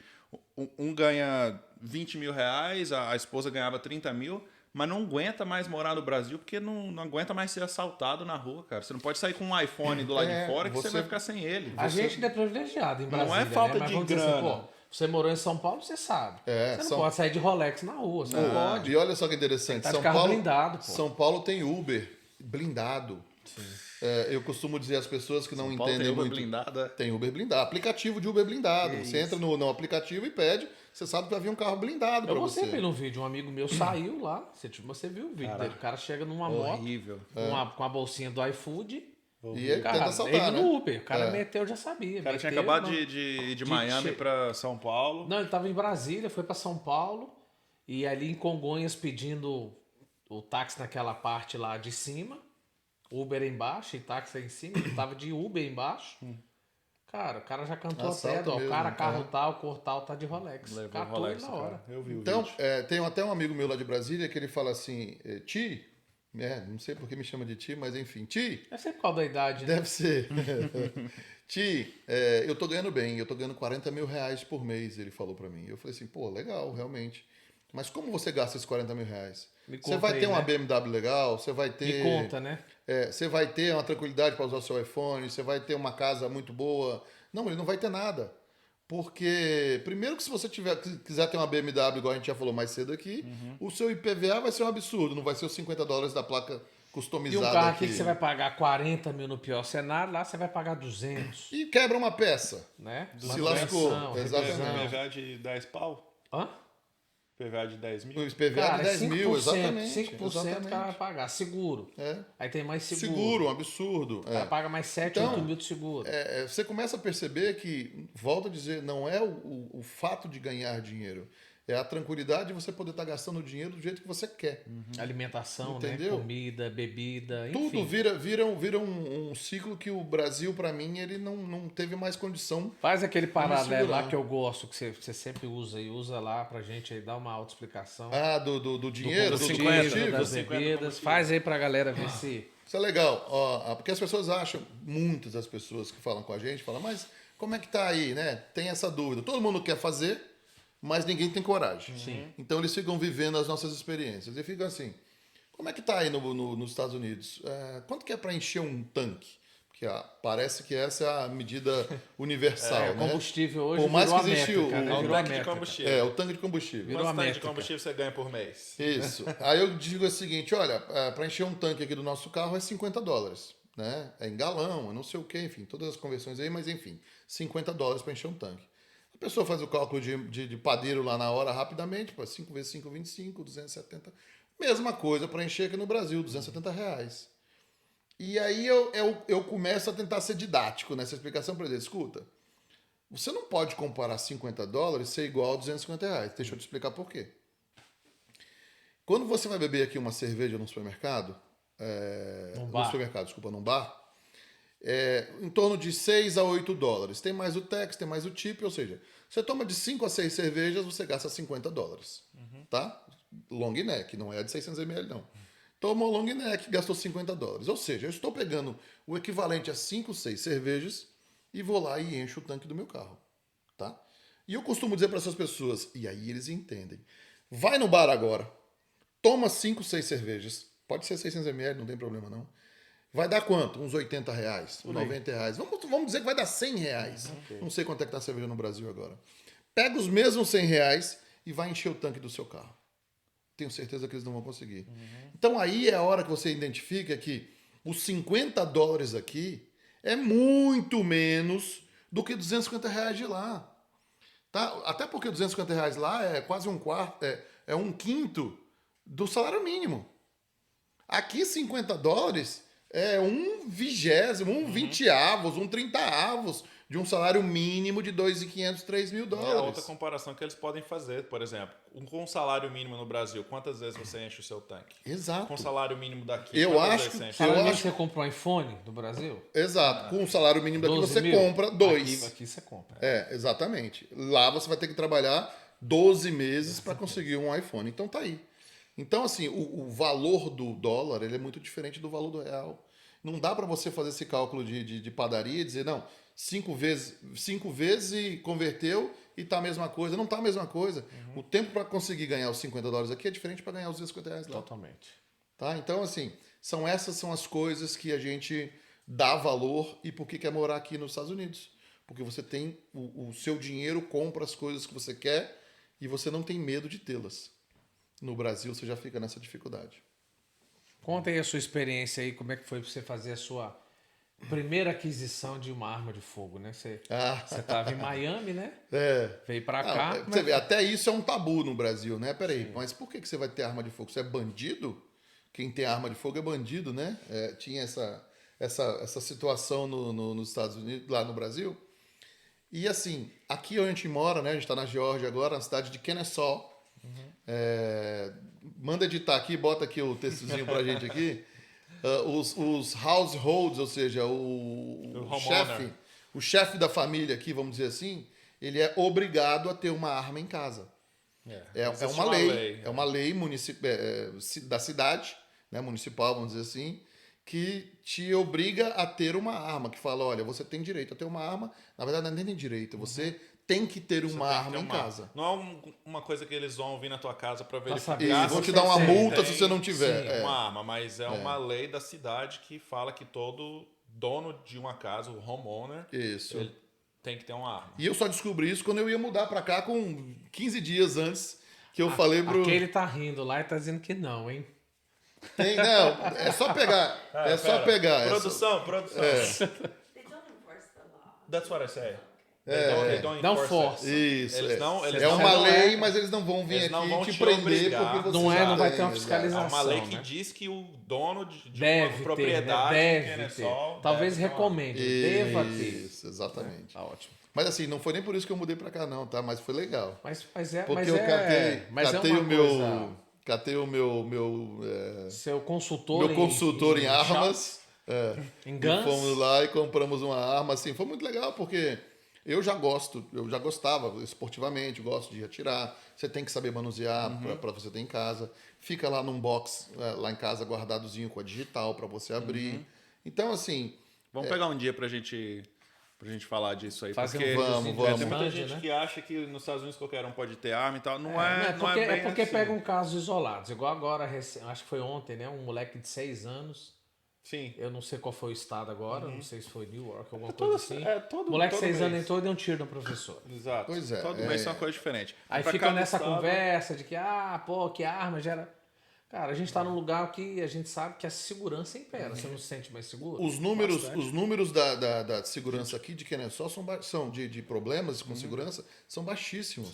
um ganha 20 mil reais, a esposa ganhava 30 mil, mas não aguenta mais morar no Brasil porque não aguenta mais ser assaltado na rua, cara. Você não pode sair com um iPhone do lado de fora que você vai ficar sem ele. A gente é privilegiado em Brasília, é falta né? Mas de vamos dizer assim, grana. pô, você morou em São Paulo, você sabe. Você não São- pode sair de Rolex na rua, você não pode. E olha só que interessante. Tá de São carro Paulo, blindado, pô. São Paulo tem Uber blindado. Eu costumo dizer às pessoas que não São Paulo entendem tem Uber muito. blindada. Tem Uber blindado. Aplicativo de Uber blindado. Você entra no aplicativo e pede. Você sabe que vai vir um carro blindado Eu para mostrei você. pelo vídeo, um amigo meu saiu lá. Você viu o vídeo dele? O cara chega numa moto Horrível. com a bolsinha do iFood. E ele Cara, tenta assaltar, ele né? no Uber. O cara meteu, já sabia. O cara tinha meteu, acabado não. de ir de De Miami che- pra São Paulo. Não, ele tava em Brasília, foi pra São Paulo. E ali em Congonhas pedindo o táxi naquela parte lá de cima. Uber embaixo e táxi aí em cima. Ele tava de Uber embaixo. Cara, o cara já cantou Assalto até, ó. O mesmo, cara, carro é. tal, cor tal, tá de Rolex. Levou o Catou Rolex, ele na hora. cara. Eu vi o Então, vídeo. tem até um amigo meu lá de Brasília que ele fala assim, Ti, não sei por que me chama de Ti, mas enfim, Ti, Deve ser por causa da idade, né? deve ser. Ti, eu tô ganhando bem, eu tô ganhando 40 mil reais por mês, ele falou pra mim. Eu falei assim, pô, legal, realmente. Mas como você gasta esses 40 mil reais? Me Você conta vai aí, ter uma né? BMW legal, você vai Me ter... conta, né? Você vai ter uma tranquilidade para usar o seu iPhone, você vai ter uma casa muito boa. Não, ele não vai ter nada. Porque, primeiro que se você quiser ter uma BMW, igual a gente já falou mais cedo aqui, o seu IPVA vai ser um absurdo, não vai ser os $50 da placa E um customizada carro aqui. aqui que você vai pagar 40 mil no pior cenário, lá você vai pagar 200, E quebra uma peça. né? Se lascou, exatamente. PVA de 10 pau? Hã? PVA de 10 O mil? IPVA Cara, de 10 mil, exatamente. 5% o exatamente. cara vai pagar. Seguro. É. Aí tem mais seguro. Seguro, um absurdo. O cara paga mais 7, Então, 8 mil de seguro. Você começa a perceber que, volto a dizer, não é o fato de ganhar dinheiro. É a tranquilidade de você poder estar gastando o dinheiro do jeito que você quer. Alimentação, né? Entendeu? Comida, bebida, enfim. Tudo vira um ciclo que o Brasil, para mim, ele não teve mais condição. Faz aquele paralelo lá segurar. que eu gosto, que você sempre usa e usa lá pra gente aí dar uma autoexplicação. Do dinheiro, do combustível, combustível. das 50 bebidas. combustível. Faz aí pra galera ver se... Isso é legal. Porque as pessoas acham, muitas das pessoas que falam com a gente, falam, mas como é que tá aí, né? Tem essa dúvida. Todo mundo quer fazer, mas ninguém tem coragem. Sim. Então eles ficam vivendo as nossas experiências. E ficam assim, como é que tá aí nos Estados Unidos? Quanto que é para encher um tanque? Porque parece que essa é a medida universal, O né? combustível hoje Por mais virou que a existe métrica, né? É o Virou a tanque de métrica. combustível. O tanque de combustível. Virou a Quanto tanque de métrica. combustível você ganha por mês? Isso. Aí eu digo o seguinte, olha, para encher um tanque aqui do nosso carro é $50, né? É em galão, é não sei o quê, enfim, todas as conversões aí, mas enfim, $50 para encher um tanque. A pessoa faz o cálculo de padeiro lá na hora rapidamente, 5 vezes 5, 25, 270. Mesma coisa para encher aqui no Brasil, R$270. E aí eu começo a tentar ser didático nessa explicação para dizer, escuta, você não pode comparar $50 e ser igual a R$250. Deixa eu te explicar por quê. Quando você vai beber aqui uma cerveja no supermercado, num bar, em torno de $6 a $8. Tem mais o tax, tem mais o tip, ou seja, você toma de 5 a 6 cervejas, você gasta $50. Tá? Long neck, não é a de 600 ml, não. Tomou long neck, gastou $50. Ou seja, eu estou pegando o equivalente a 5, 6 cervejas e vou lá e encho o tanque do meu carro. Tá? E eu costumo dizer para essas pessoas, e aí eles entendem, vai no bar agora, toma 5, 6 cervejas, pode ser 600 ml, não tem problema não. Vai dar quanto? Uns R$80, R$90. Vamos dizer que vai dar R$100. Okay. Não sei quanto é que tá a cerveja no Brasil agora. Pega os mesmos R$100 e vai encher o tanque do seu carro. Tenho certeza que eles não vão conseguir. Então aí é a hora que você identifica que os $50 aqui é muito menos do que R$250 de lá. Tá? Até porque R$250 lá é quase um quarto, é um quinto do salário mínimo. Aqui $50 é um vigésimo, um vinteavos, um trintaavos de um salário mínimo de $2.500, $3.000. É a outra comparação que eles podem fazer, por exemplo, com um salário mínimo no Brasil, quantas vezes você enche o seu tanque? Exato. Com o salário mínimo daqui, Eu quantas acho vezes você enche? Sabe onde acho- você compra um iPhone do Brasil? Exato. Com o salário mínimo daqui 12 você mil? compra 2. Aqui você compra. Exatamente. Lá você vai ter que trabalhar 12 meses para conseguir um iPhone. Então tá aí. Então, assim, o valor do dólar ele é muito diferente do valor do real. Não dá para você fazer esse cálculo de padaria e dizer, não, 5 vezes e converteu e tá a mesma coisa. Não tá a mesma coisa. O tempo para conseguir ganhar os $50 aqui é diferente para ganhar os R$250 lá. Totalmente. Tá? Então, assim, essas são as coisas que a gente dá valor e por que quer morar aqui nos Estados Unidos. Porque você tem o seu dinheiro, compra as coisas que você quer e você não tem medo de tê-las. No Brasil, você já fica nessa dificuldade. Conta aí a sua experiência aí, como é que foi pra você fazer a sua primeira aquisição de uma arma de fogo, né? Você tava em Miami, né? Veio pra cá. Você vê, até isso é um tabu no Brasil, né? Peraí, mas por que você vai ter arma de fogo? Você é bandido? Quem tem arma de fogo é bandido, né? Tinha essa situação nos Estados Unidos, lá no Brasil. E assim, aqui onde a gente mora, né? A gente está na Geórgia agora, na cidade de Kennesaw. Manda editar aqui, bota aqui o textozinho pra gente aqui. Os households, ou seja, o chefe da família aqui, vamos dizer assim, ele é obrigado a ter uma arma em casa. É uma lei, é uma lei da cidade, né, municipal, vamos dizer assim, que te obriga a ter uma arma, que fala, olha, você tem direito a ter uma arma. Na verdade, não é nem direito, você tem que ter uma arma em casa. Não é uma coisa que eles vão vir na tua casa para verificar. Eles vão te dar uma multa se você não tiver. Uma arma, mas é uma lei da cidade que fala que todo dono de uma casa, o homeowner, ele tem que ter uma arma. E eu só descobri isso quando eu ia mudar para cá com 15 dias antes que eu falei pro... Aquele tá rindo lá e tá dizendo que não, hein? Não, é só pegar. Só pegar. Produção. They don't enforce the law. That's what I say. Não força. Isso. Eles é uma lei, mas eles não vão vir aqui te prender obrigar. porque você Não vai ter uma exato. fiscalização. É uma lei que né? diz que o dono de Deve uma propriedade ter, né? em Deve ter. Kennesaw Talvez deve ter uma arma. recomende, deva ter. Isso, exatamente. Tá ótimo. Mas assim, não foi nem por isso que eu mudei pra cá não, tá? Mas foi legal. Mas Porque eu catei uma o meu... coisa- Catei o meu Seu consultor, consultor em armas. Em E guns. fomos lá e compramos uma arma, assim, foi muito legal porque eu já gostava esportivamente, gosto de atirar. Você tem que saber manusear para você ter em casa. Fica lá num box lá em casa guardadozinho com a digital para você abrir. Então, assim, Vamos pegar um dia pra gente falar disso aí. Fazer porque um videozinho vamos. tem muita Manja, gente né? que acha que nos Estados Unidos qualquer um pode ter arma e tal. Não Não, é bem porque assim. pegam casos isolados. Igual agora, acho que foi ontem, né? Um moleque de 6 anos. Sim. Eu não sei qual foi o estado agora, não sei se foi New York, alguma todo- coisa assim. todo- moleque de todo 6 anos mês. entrou e deu um tiro no professor. Exato. Pois é, Todo mês é uma coisa diferente. Aí Pra ficam cada nessa estado- conversa de que, que arma gera. Cara, a gente tá num lugar que a gente sabe que a segurança impera. Você não se sente mais seguro? os números da segurança aqui de Kennesaw são de problemas com segurança são baixíssimos.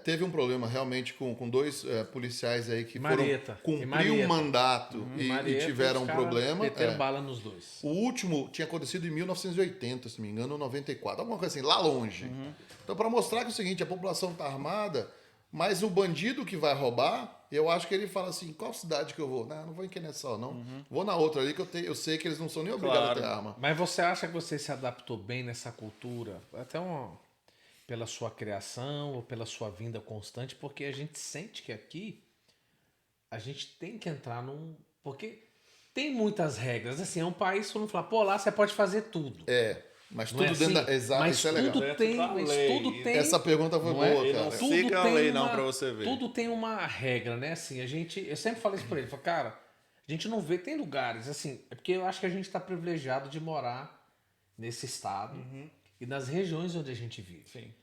Teve um problema realmente com dois policiais aí que Marieta. foram E cumprir Marieta. um mandato e Marieta, tiveram os um caras problema. meteram bala nos dois. O último tinha acontecido em 1980, se não me engano, ou 94, alguma coisa assim, lá longe. Então, para mostrar que é o seguinte, a população está armada, mas o bandido que vai roubar, eu acho que ele fala assim, qual cidade que eu vou? Não vou em Kennesaw, não. Vou na outra ali, que eu sei que eles não são nem obrigados a ter arma. Mas você acha que você se adaptou bem nessa cultura? Pela sua criação ou pela sua vinda constante? Porque a gente sente que aqui a gente tem que entrar num... Porque tem muitas regras. Assim, é um país que todo mundo fala, pô, lá você pode fazer tudo. Mas Não é tudo dentro da... assim? Exato, Mas isso é legal. tudo Dentro tem, da mas lei. tudo tem... Essa pergunta foi Não é? boa, Ele cara. não Siga a lei não pra você ver. Tudo tem uma regra, né? Assim, eu sempre falei isso pra ele. Falo, cara, a gente não vê, tem lugares, assim, é porque eu acho que a gente tá privilegiado de morar nesse estado e nas regiões onde a gente vive. Sim.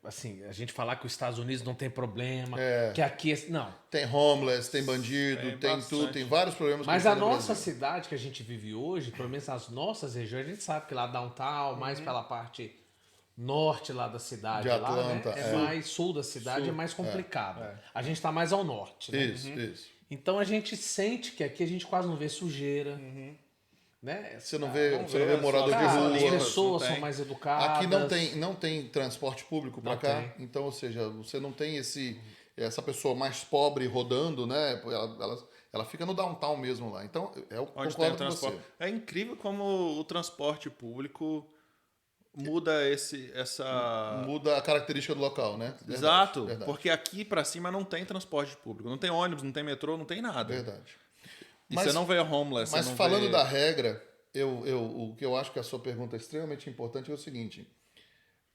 Assim, a gente falar que os Estados Unidos não tem problema, que aqui é... Não. Tem homeless, tem bandido, Tem tem bastante. tudo, tem vários problemas. Mas que a tem no nossa Brasil. cidade que a gente vive hoje, pelo menos as nossas regiões, a gente sabe que lá downtown, mais pela parte norte lá da cidade, De Atlanta, lá, né? Mais sul da cidade, é mais complicado. A gente tá mais ao norte, né? Isso. Então a gente sente que aqui a gente quase não vê sujeira, né? Você não vê vê, morador de Cara, as rua. pessoas não são tem. mais educadas. Aqui não tem transporte público para Não cá, tem. então, ou seja, você não tem essa pessoa mais pobre rodando, né? Ela fica no downtown mesmo lá. Então, eu Onde tem o concordo com transporte. você. É incrível como o transporte público muda essa... Muda a característica do local, né? Verdade, Exato, verdade, porque aqui pra cima não tem transporte público, não tem ônibus, não tem metrô, não tem nada. verdade. E Mas- você não vê homeless, Mas você não falando vê... da regra, o que eu acho que a sua pergunta é extremamente importante é o seguinte: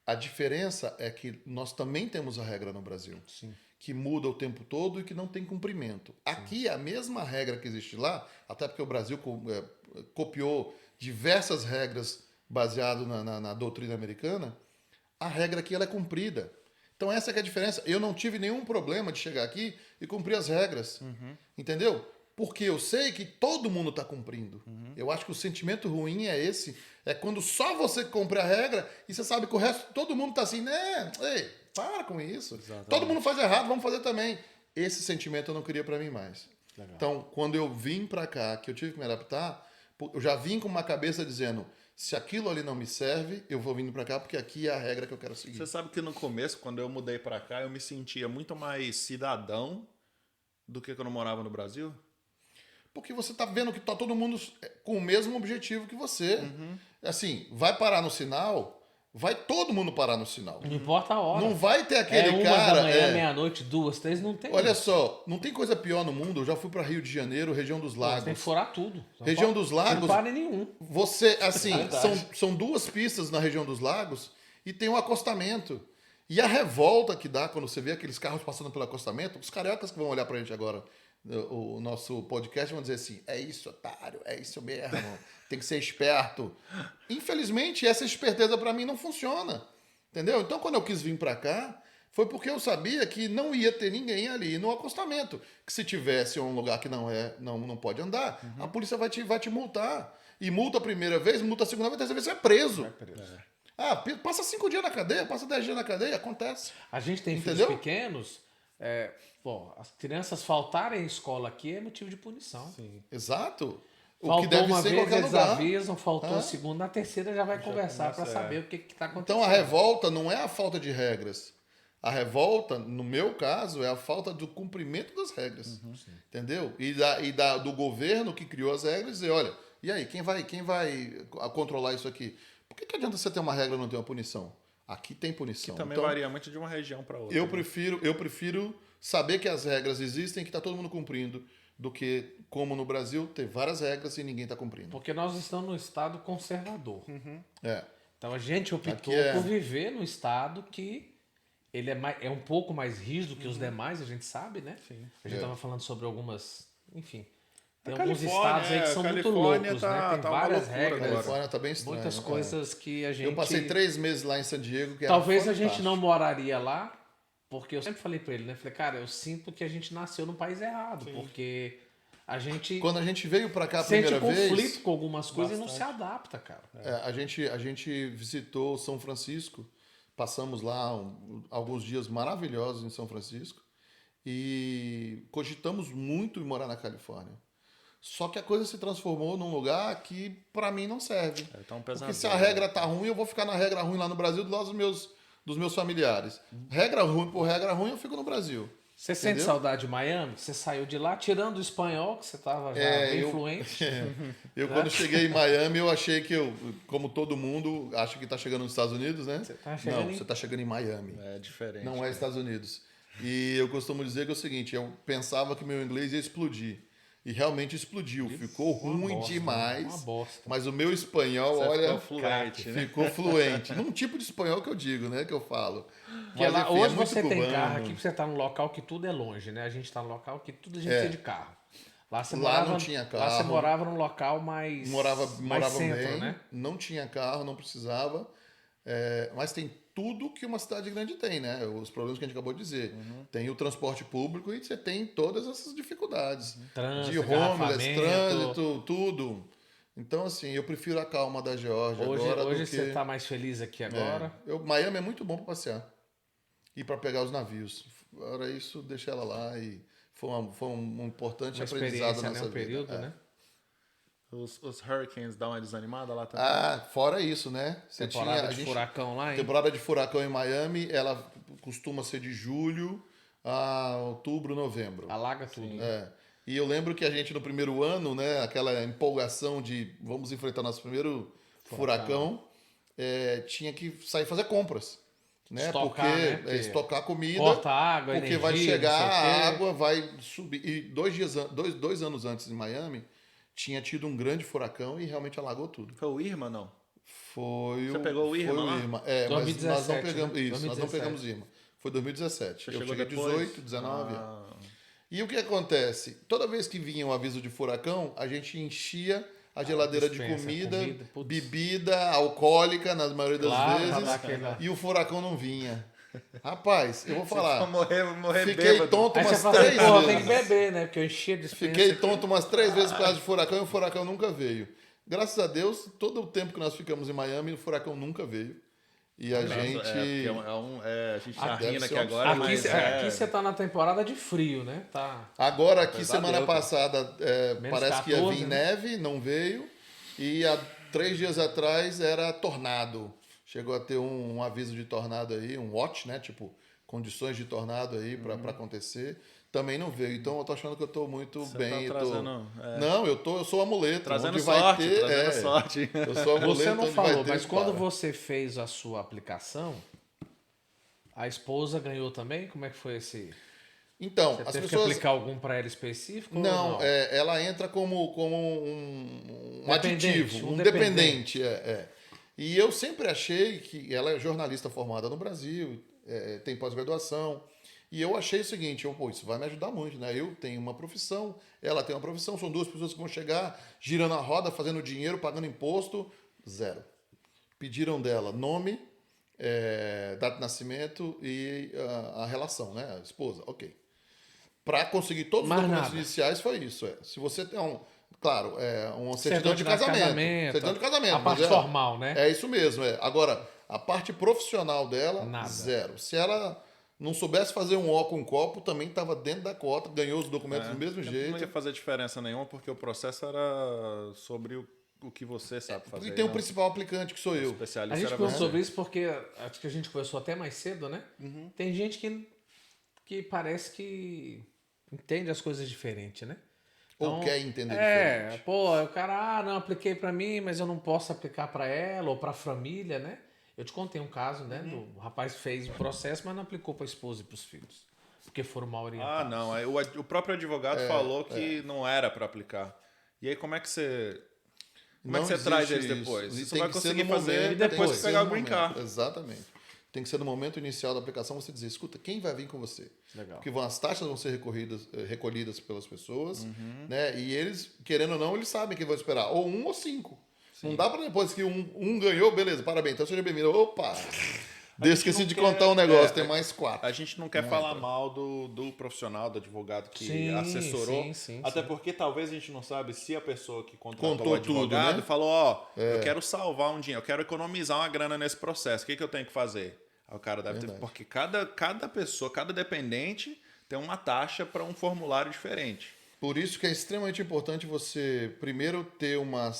a diferença é que nós também temos a regra no Brasil, que muda o tempo todo e que não tem cumprimento. Aqui, a mesma regra que existe lá, até porque o Brasil copiou diversas regras baseado na doutrina americana, a regra aqui ela é cumprida. Então essa que é a diferença. Eu não tive nenhum problema de chegar aqui e cumprir as regras. Entendeu? porque eu sei que todo mundo está cumprindo. Eu acho que o sentimento ruim é esse. É quando só você cumpre a regra e você sabe que o resto, todo mundo está assim, né? Ei, para com isso. Exatamente. Todo mundo faz errado, vamos fazer também. Esse sentimento eu não queria para mim mais. Legal. Então, quando eu vim para cá, que eu tive que me adaptar, eu já vim com uma cabeça dizendo, se aquilo ali não me serve, eu vou vindo para cá porque aqui é a regra que eu quero seguir. Você sabe que no começo, quando eu mudei pra cá, eu me sentia muito mais cidadão do que quando eu morava no Brasil. Porque você tá vendo que tá todo mundo com o mesmo objetivo que você. Assim, vai parar no sinal, vai todo mundo parar no sinal. Não importa a hora. Não vai ter aquele uma cara... da manhã, meia-noite, 2, 3, não tem. Olha só, não tem coisa pior no mundo. Eu já fui para Rio de Janeiro, região dos Você tem lagos. que furar tudo. Região dos Lagos- Não para em nenhum. Você, assim, Verdade. são 2 pistas na região dos lagos e tem um acostamento. E a revolta que dá quando você vê aqueles carros passando pelo acostamento, os cariocas que vão olhar pra gente agora, o nosso podcast, vão dizer assim, é isso, otário, é isso mesmo, tem que ser esperto. Infelizmente, essa esperteza pra mim não funciona, entendeu? Então, quando eu quis vir pra cá, foi porque eu sabia que não ia ter ninguém ali no acostamento. Que se tivesse um lugar que não pode andar, a polícia vai te multar. E multa a primeira vez, multa a segunda vez, terceira vez você é preso. Ah, passa 5 dias na cadeia, passa 10 dias na cadeia, acontece. A gente tem Entendeu? filhos pequenos, as crianças faltarem à escola aqui é motivo de punição. Exato. O Faltou que deve uma ser em vez, qualquer eles lugar. avisam, faltou É. a segunda, na terceira já vai conversar para saber o que está acontecendo. Então a revolta não é a falta de regras. A revolta, no meu caso, é a falta do cumprimento das regras. Entendeu? Do governo que criou as regras dizer, olha, e aí, quem vai controlar isso aqui? Por que adianta você ter uma regra e não ter uma punição? Aqui tem punição. Também Então, varia muito de uma região pra outra. eu prefiro saber que as regras existem, que está todo mundo cumprindo, do que, como no Brasil, ter várias regras e ninguém está cumprindo. Porque nós estamos num estado conservador. É. Então a gente optou Aqui é- por viver num estado que ele é um pouco mais rígido que os demais, a gente sabe, né? Sim. A gente É. estava falando sobre algumas, enfim. Tem A alguns Califórnia, estados aí que são muito Califórnia loucos, tá- né? Tem tá uma várias loucura A regras, agora. Califórnia está bem estranha. muitas né? coisas que a gente... Eu passei 3 meses lá em San Diego, que era Talvez a gente fantástico. não moraria lá, porque eu sempre falei pra ele, né? Falei, cara, eu sinto que a gente nasceu no país errado, porque a gente Quando a gente veio para cá a sente primeira conflito vez, com algumas coisas e não se adapta, cara. a gente visitou São Francisco, passamos lá alguns dias maravilhosos em São Francisco e cogitamos muito em morar na Califórnia. Só que a coisa se transformou num lugar que para mim não serve. Tá um Porque pesadelo. se a regra tá ruim, eu vou ficar na regra ruim lá no Brasil do lado dos meus familiares. Regra ruim por regra ruim, eu fico no Brasil. Você sente Entendeu? saudade de Miami? Você saiu de lá, tirando o espanhol, que você tava já bem eu- fluente. Eu, quando cheguei em Miami, eu achei que como todo mundo, acha que tá chegando nos Estados Unidos, né? Você tá chegando Não, em- você tá chegando em Miami. É diferente. Não é Estados Unidos. E eu costumo dizer que é o seguinte, eu pensava que meu inglês ia explodir. E realmente explodiu. Ficou ruim bosta, demais. uma bosta. Mas o meu espanhol, Você olha, ficou fluente, né? ficou fluente. Num tipo de espanhol que eu digo, né? Que eu falo. Porque Mas, lá, enfim, é hoje muito você tem cubano. carro aqui, você tá num local que tudo é longe, né? A gente tá num local que tudo a gente precisa de carro. Lá você Lá morava, não tinha Lá você carro. morava num local mais Morava centro, bem, né? não tinha carro, não precisava. Mas tem tudo que uma cidade grande tem, né? Os problemas que a gente acabou de dizer. Tem o transporte público e você tem todas essas dificuldades. Trânsito, de homeless, engarrafamento. trânsito, tudo. Então, assim, eu prefiro a calma da Geórgia agora Hoje do que... você tá mais feliz aqui agora. Miami é muito bom para passear. E para pegar os navios. Fora isso, deixei ela lá e foi um importante Uma aprendizado experiência, na né? nossa Um período, vida. né? Os Hurricanes dão uma desanimada lá também? Fora isso, né? Você Temporada a de gente- furacão lá, hein? Temporada de furacão em Miami, ela costuma ser de julho a outubro, novembro. Alaga tudo. É. E eu lembro que a gente no primeiro ano, né, aquela empolgação de vamos enfrentar nosso primeiro furacão, tinha que sair fazer compras. Né? Estocar, porque né? Porque estocar comida, corta a água, porque energia, vai chegar não sei o a quê. água, vai subir. E dois anos antes em Miami, tinha tido um grande furacão e realmente alagou tudo. Foi o Irma, não? Foi Você pegou o Irma foi lá? o Irma. Mas 2017, nós não pegamos né? isso, nós não 2017. pegamos Irma. Foi 2017. Você Eu chegou cheguei depois? 18, 19. Ah, E o que acontece? Toda vez que vinha um aviso de furacão, a gente enchia a geladeira de dispensa, comida, putz. bebida alcoólica, na maioria das Claro, pra vezes, dar aquela- e o furacão não vinha. Rapaz, eu vou falar. Morrer Fiquei bêbado. tonto Aí você umas fala assim, 3 porra, tem que vezes. beber, né? Porque eu enchia de Fiquei tonto umas 3 vezes por causa de furacão e o furacão nunca veio. Graças a Deus, todo o tempo que nós ficamos em Miami, o furacão nunca veio. E a gente. Porque a gente tá deve rindo ser aqui um agora, Aqui, mas aqui você tá na temporada de frio, né? Tá. Agora, aqui, Pesadelo, semana cara. passada, Menos parece que ia 14, vir né? neve, não veio. E há 3 dias atrás era tornado. Chegou a ter um aviso de tornado aí, um watch, né? Tipo, condições de tornado aí para acontecer. Também não veio. Então eu tô achando que eu tô muito Você bem. tá eu tô... trazendo, Não, eu sou amuleto. trazendo onde vai sorte, ter, trazendo sorte. Eu sou amuleto. Você não onde vai falou, ter, mas quando para. você fez a sua aplicação, a esposa ganhou também? Como é que foi esse? Então, Você as teve que pessoas. aplicar algum para ela específico? ou Não, não? ela entra como um Dependente, aditivo, um um dependente. E eu sempre achei que ela é jornalista formada no Brasil, tem pós-graduação. E eu achei o seguinte, pô, isso vai me ajudar muito, né? Eu tenho uma profissão, ela tem uma profissão, são 2 pessoas que vão chegar girando a roda, fazendo dinheiro, pagando imposto, zero. Pediram dela nome, data de nascimento e a relação, né? A esposa, ok. Para conseguir todos os Mais documentos nada. iniciais foi isso. Se você tem claro, uma certidão de Certidão casamento. Certidão de casamento. A parte formal, né? É isso mesmo. Agora, a parte profissional dela, Nada. zero. Se ela não soubesse fazer um ó com um copo, também estava dentro da cota, ganhou os documentos do mesmo Não jeito. ia fazer diferença nenhuma, porque o processo era sobre o que você sabe fazer. E tem o não. principal aplicante, que sou eu. A Especialista gente era falou você. sobre isso porque acho que a gente conversou até mais cedo, né? Tem gente que parece que entende as coisas diferente, né? Ou quer entender diferente. Pô, o cara, não, apliquei pra mim, mas eu não posso aplicar pra ela ou pra família, né? Eu te contei um caso, né? O rapaz fez o processo, mas não aplicou pra esposa e pros filhos. Porque foram mal orientados. Ah, não. Aí o próprio advogado falou que não era para aplicar. E aí, como é que você. Como é que você existe traz eles isso. depois? E Você tem vai que ser conseguir no fazer momento, depois tem que ser pegar o no green momento. card. Exatamente. Tem que ser no momento inicial da aplicação você dizer, escuta, quem vai vir com você? Legal. Porque as taxas vão ser recolhidas pelas pessoas, né? E eles, querendo ou não, eles sabem que vão esperar. Ou 1 ou 5. Não dá para depois que um ganhou, beleza, parabéns, então seja bem-vindo. Opa! Esqueci de contar um negócio, tem mais 4. A gente não quer falar mal do profissional, do advogado que Sim, assessorou. sim, até porque talvez a gente não sabe se a pessoa que contratou Contou o advogado tudo, né? falou, ó, eu quero salvar um dinheiro, eu quero economizar uma grana nesse processo. O que eu tenho que fazer? Aí o cara deve ter... Porque cada pessoa, cada dependente tem uma taxa para um formulário diferente. Por isso que é extremamente importante você, primeiro, ter uma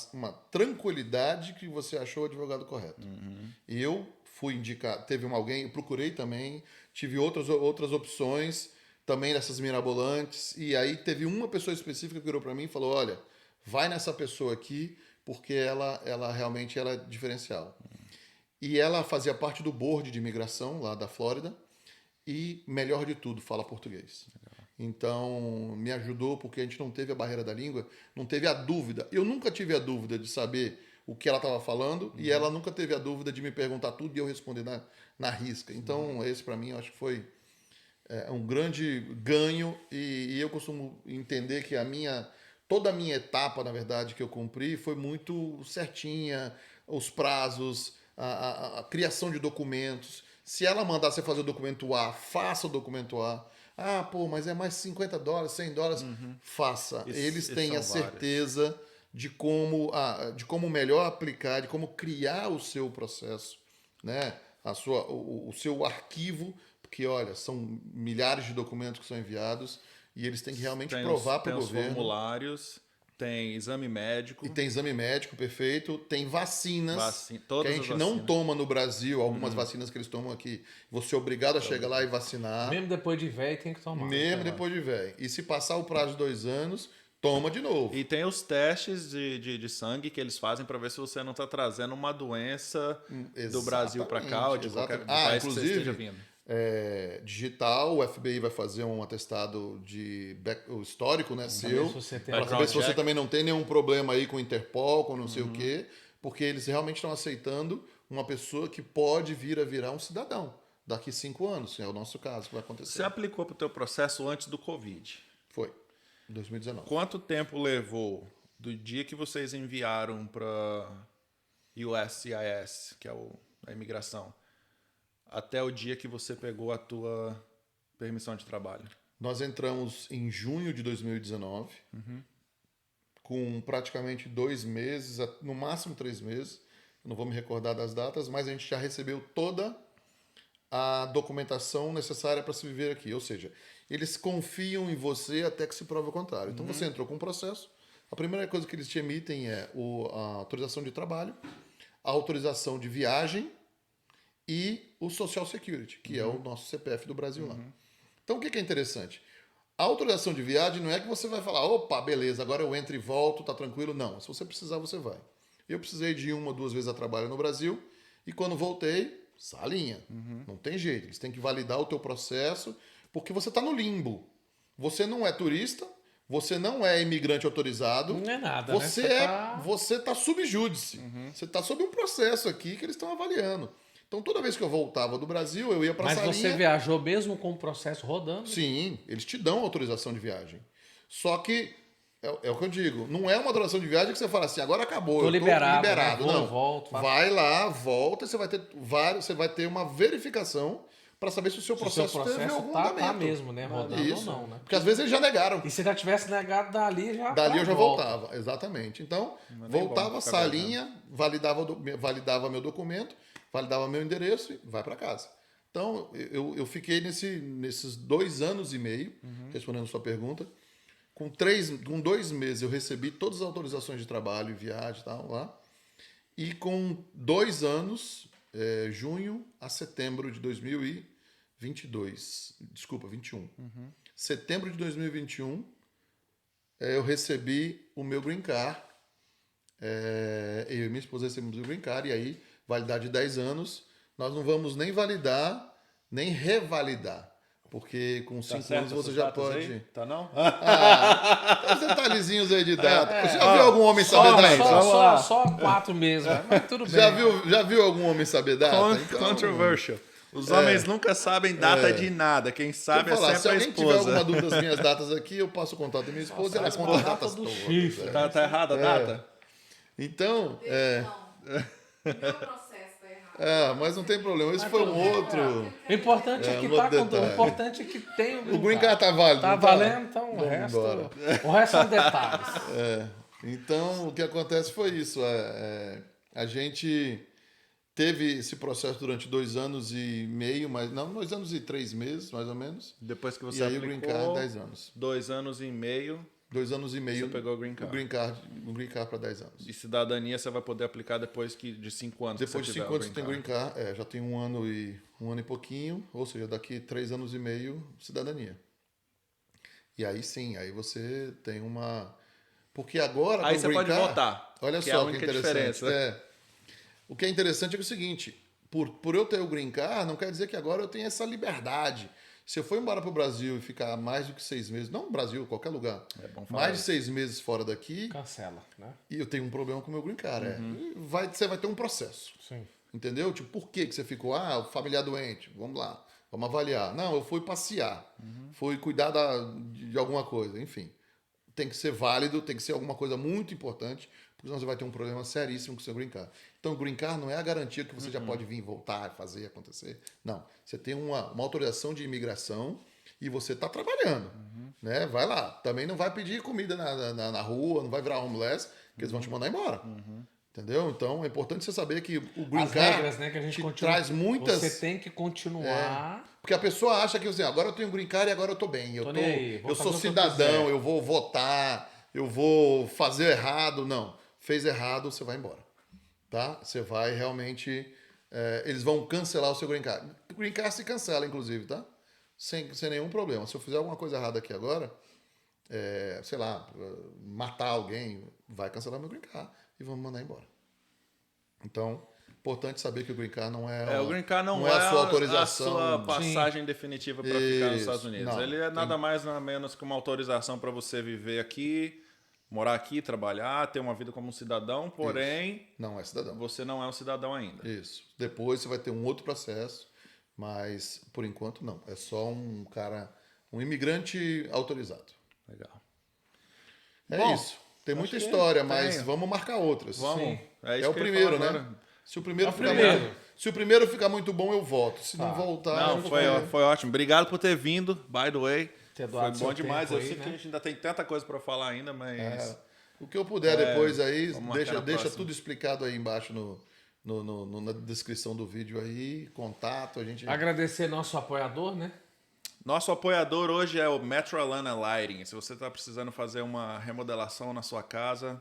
tranquilidade que você achou o advogado correto. E eu fui indicar, teve alguém, eu procurei também, tive outras opções, também dessas mirabolantes, e aí teve uma pessoa específica que virou para mim e falou, olha, vai nessa pessoa aqui, porque ela realmente é diferencial. E ela fazia parte do board de imigração lá da Flórida, e, melhor de tudo, fala português. Então, me ajudou porque a gente não teve a barreira da língua, não teve a dúvida. Eu nunca tive a dúvida de saber o que ela estava falando e ela nunca teve a dúvida de me perguntar tudo e eu responder na risca. Então, esse para mim, eu acho que foi um grande ganho e eu costumo entender que toda a minha etapa, na verdade, que eu cumpri foi muito certinha, os prazos, a criação de documentos. Se ela mandar você fazer o documento A, faça o documento A. Ah, pô, mas é mais $50, $100. Faça. Eles têm a certeza de como melhor aplicar, de como criar o seu processo, né? O seu arquivo, porque, olha, são milhares de documentos que são enviados e eles têm que realmente provar para o governo. Tem formulários, tem exame médico. E tem exame médico, perfeito. Tem vacinas que todas a gente as não vacinas. toma no Brasil. Algumas vacinas que eles tomam aqui. Você é obrigado a chegar lá e vacinar. Mesmo depois de velho tem que tomar. Mesmo depois de velho. E se passar o prazo de 2 anos, toma de novo. E tem os testes de sangue que eles fazem para ver se você não está trazendo uma doença do Brasil para cá ou de qualquer país que você esteja vindo. Digital, o FBI vai fazer um atestado de histórico, né, seu, se você tem para saber se você check. também não tem nenhum problema aí com o Interpol, com não sei o quê, porque eles realmente estão aceitando uma pessoa que pode vir a virar um cidadão daqui 5 anos, que é o nosso caso que vai acontecer. Você aplicou para o teu processo antes do Covid. Foi, em 2019. Quanto tempo levou do dia que vocês enviaram para USCIS, que é a imigração, até o dia que você pegou a tua permissão de trabalho? Nós entramos em junho de 2019, com praticamente 2 meses, no máximo 3 meses. Eu não vou me recordar das datas, mas a gente já recebeu toda a documentação necessária para se viver aqui. Ou seja, eles confiam em você até que se prove o contrário. Então você entrou com um processo, a primeira coisa que eles te emitem é a autorização de trabalho, a autorização de viagem e o Social Security, que é o nosso CPF do Brasil lá. Então o que é interessante? A autorização de viagem não é que você vai falar, opa, beleza, agora eu entro e volto, tá tranquilo. Não, se você precisar, você vai. Eu precisei de 1 ou 2 vezes a trabalho no Brasil e quando voltei, salinha. Não tem jeito, eles têm que validar o teu processo, porque você está no limbo. Você não é turista, você não é imigrante autorizado. Não é nada, você né? Você está sob júdice. Você está sob um processo aqui que eles estão avaliando. Então, toda vez que eu voltava do Brasil, eu ia para a salinha. Mas você viajou mesmo com o processo rodando? Sim, eles te dão autorização de viagem. Só que, é o que eu digo, não é uma autorização de viagem que você fala assim, agora acabou, Tô eu liberado, tô liberado. né? Não, Volto, faço. vai lá, volta, você vai ter uma verificação para saber se o seu processo, teve algum andamento. tá mesmo, né? Rodando Isso. ou não, né? Porque às vezes eles já negaram. E se já tivesse negado dali, já Dali eu já volta. voltava, exatamente. Então, nem voltava, bom ficar salinha, validava meu documento, validava meu endereço e vai para casa. Então, eu fiquei nesses 2 anos e meio, respondendo a sua pergunta. Com 2 meses eu recebi todas as autorizações de trabalho, viagem e tal lá. E com 2 anos, junho a setembro de 2022, desculpa, 21. Setembro de 2021, eu recebi o meu green card. Eu e minha esposa recebemos o green card, e aí, validade de 10 anos, nós não vamos nem validar, nem revalidar. Porque com 5 anos você já pode. Aí? Tá não? Tem uns detalhezinhos aí de data. Você já viu algum homem saber data? Só 4 meses, mas tudo bem. Já viu algum homem saber data? Então, Controversial. Os homens nunca sabem data de nada. Quem sabe é se sempre a alguém tiver esposa. alguma dúvida das minhas datas aqui, eu passo o contato da minha esposa e ela conta as datas do todas. chifre. Tá errada a data? Então, Não. Meu processo tá errado. mas não tem problema. Esse foi um outro. O importante é que um tá outro com detalhe. o importante é que tem O green card tá válido. Tá não valendo, então Vamos embora. o resto são detalhes. Então, o que acontece foi isso. A gente teve esse processo durante 2 anos e meio, 2 anos e 3 meses, mais ou menos. Depois que E você aí aplicou, o green card, 10 anos. 2 anos e meio, 2 anos e meio. Você pegou o green card. O green card para 10 anos. e cidadania você vai poder aplicar depois de 5 anos. Depois que de você 5 tiver anos o você tem green card. Já tem 1 ano e pouquinho, ou seja, daqui 3 anos e meio, cidadania. E aí sim, aí você tem uma... Porque agora... Aí com o você green pode card, votar, Olha que é só a que única interessante. diferença. O que é interessante é que é o seguinte, por eu ter o green card, não quer dizer que agora eu tenho essa liberdade. Se eu for embora para o Brasil e ficar mais do que 6 meses, não no Brasil, qualquer lugar, É bom falar mais de isso. 6 meses fora daqui, Cancela, né? e eu tenho um problema com o meu green card. Você vai ter um processo. Sim. Entendeu? Tipo, por que você ficou? O familiar doente, vamos lá, vamos avaliar. Não, eu fui passear, fui cuidar de alguma coisa, enfim. Tem que ser válido, tem que ser alguma coisa muito importante, porque senão você vai ter um problema seríssimo com o seu green card. Então, o green card não é a garantia que você já pode vir, voltar, fazer, acontecer. Não. Você tem uma autorização de imigração e você está trabalhando. Né? Vai lá. Também não vai pedir comida na rua, não vai virar homeless, que eles vão te mandar embora. Entendeu? Então, é importante você saber que o green As card regras, né, que a gente te continua. traz muitas... Você tem que continuar. Porque a pessoa acha que assim, agora eu tenho green card e agora eu tô bem. Tô nem aí, vou Eu fazer sou o que eu cidadão, quiser. eu vou votar, eu vou fazer errado. Não. Fez errado, você vai embora. Tá? Você vai realmente... eles vão cancelar o seu green card. O green card se cancela, inclusive, tá? Sem nenhum problema. Se eu fizer alguma coisa errada aqui agora, sei lá, matar alguém, vai cancelar meu green card e vão me mandar embora. Então, importante saber que o green card não é O green card não é é a sua autorização. a sua passagem definitiva para ficar nos Isso. Estados Unidos. Não, Ele é nada mais, nada menos que uma autorização para você viver aqui, morar aqui, trabalhar, ter uma vida como um cidadão, porém, Não é cidadão. você não é um cidadão ainda. Isso. Depois você vai ter um outro processo, mas por enquanto não. É só um imigrante autorizado. Legal. É Bom, isso. Tem muita acho que história, tem. mas vamos marcar outras. Vamos. Sim. É, isso É o que eu ia primeiro, falar né? agora. Se o primeiro, É o ficar primeiro. Muito, se o primeiro ficar muito bom, eu volto. Se não voltar, Não, eu vou foi, comer. foi ótimo. Obrigado por ter vindo, by the way. Ter Foi doado bom seu demais. tempo Eu aí, sei que né? a gente ainda tem tanta coisa pra falar ainda, mas... O que eu puder depois aí, vamos marcar na deixa próxima. tudo explicado aí embaixo na descrição do vídeo aí, contato, a gente... Agradecer nosso apoiador, né? Nosso apoiador hoje é o Metro Atlanta Lighting. Se você está precisando fazer uma remodelação na sua casa,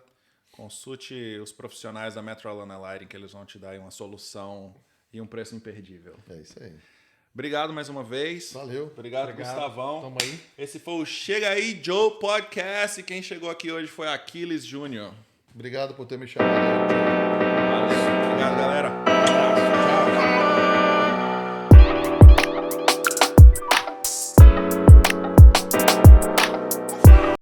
consulte os profissionais da Metro Atlanta Lighting, que eles vão te dar aí uma solução e um preço imperdível. É isso aí. Obrigado mais uma vez. Valeu. Obrigado, Gustavão. Tamo aí. Esse foi o Chega Aí Joe Podcast. E quem chegou aqui hoje foi Aquiles Júnior. Obrigado por ter me chamado.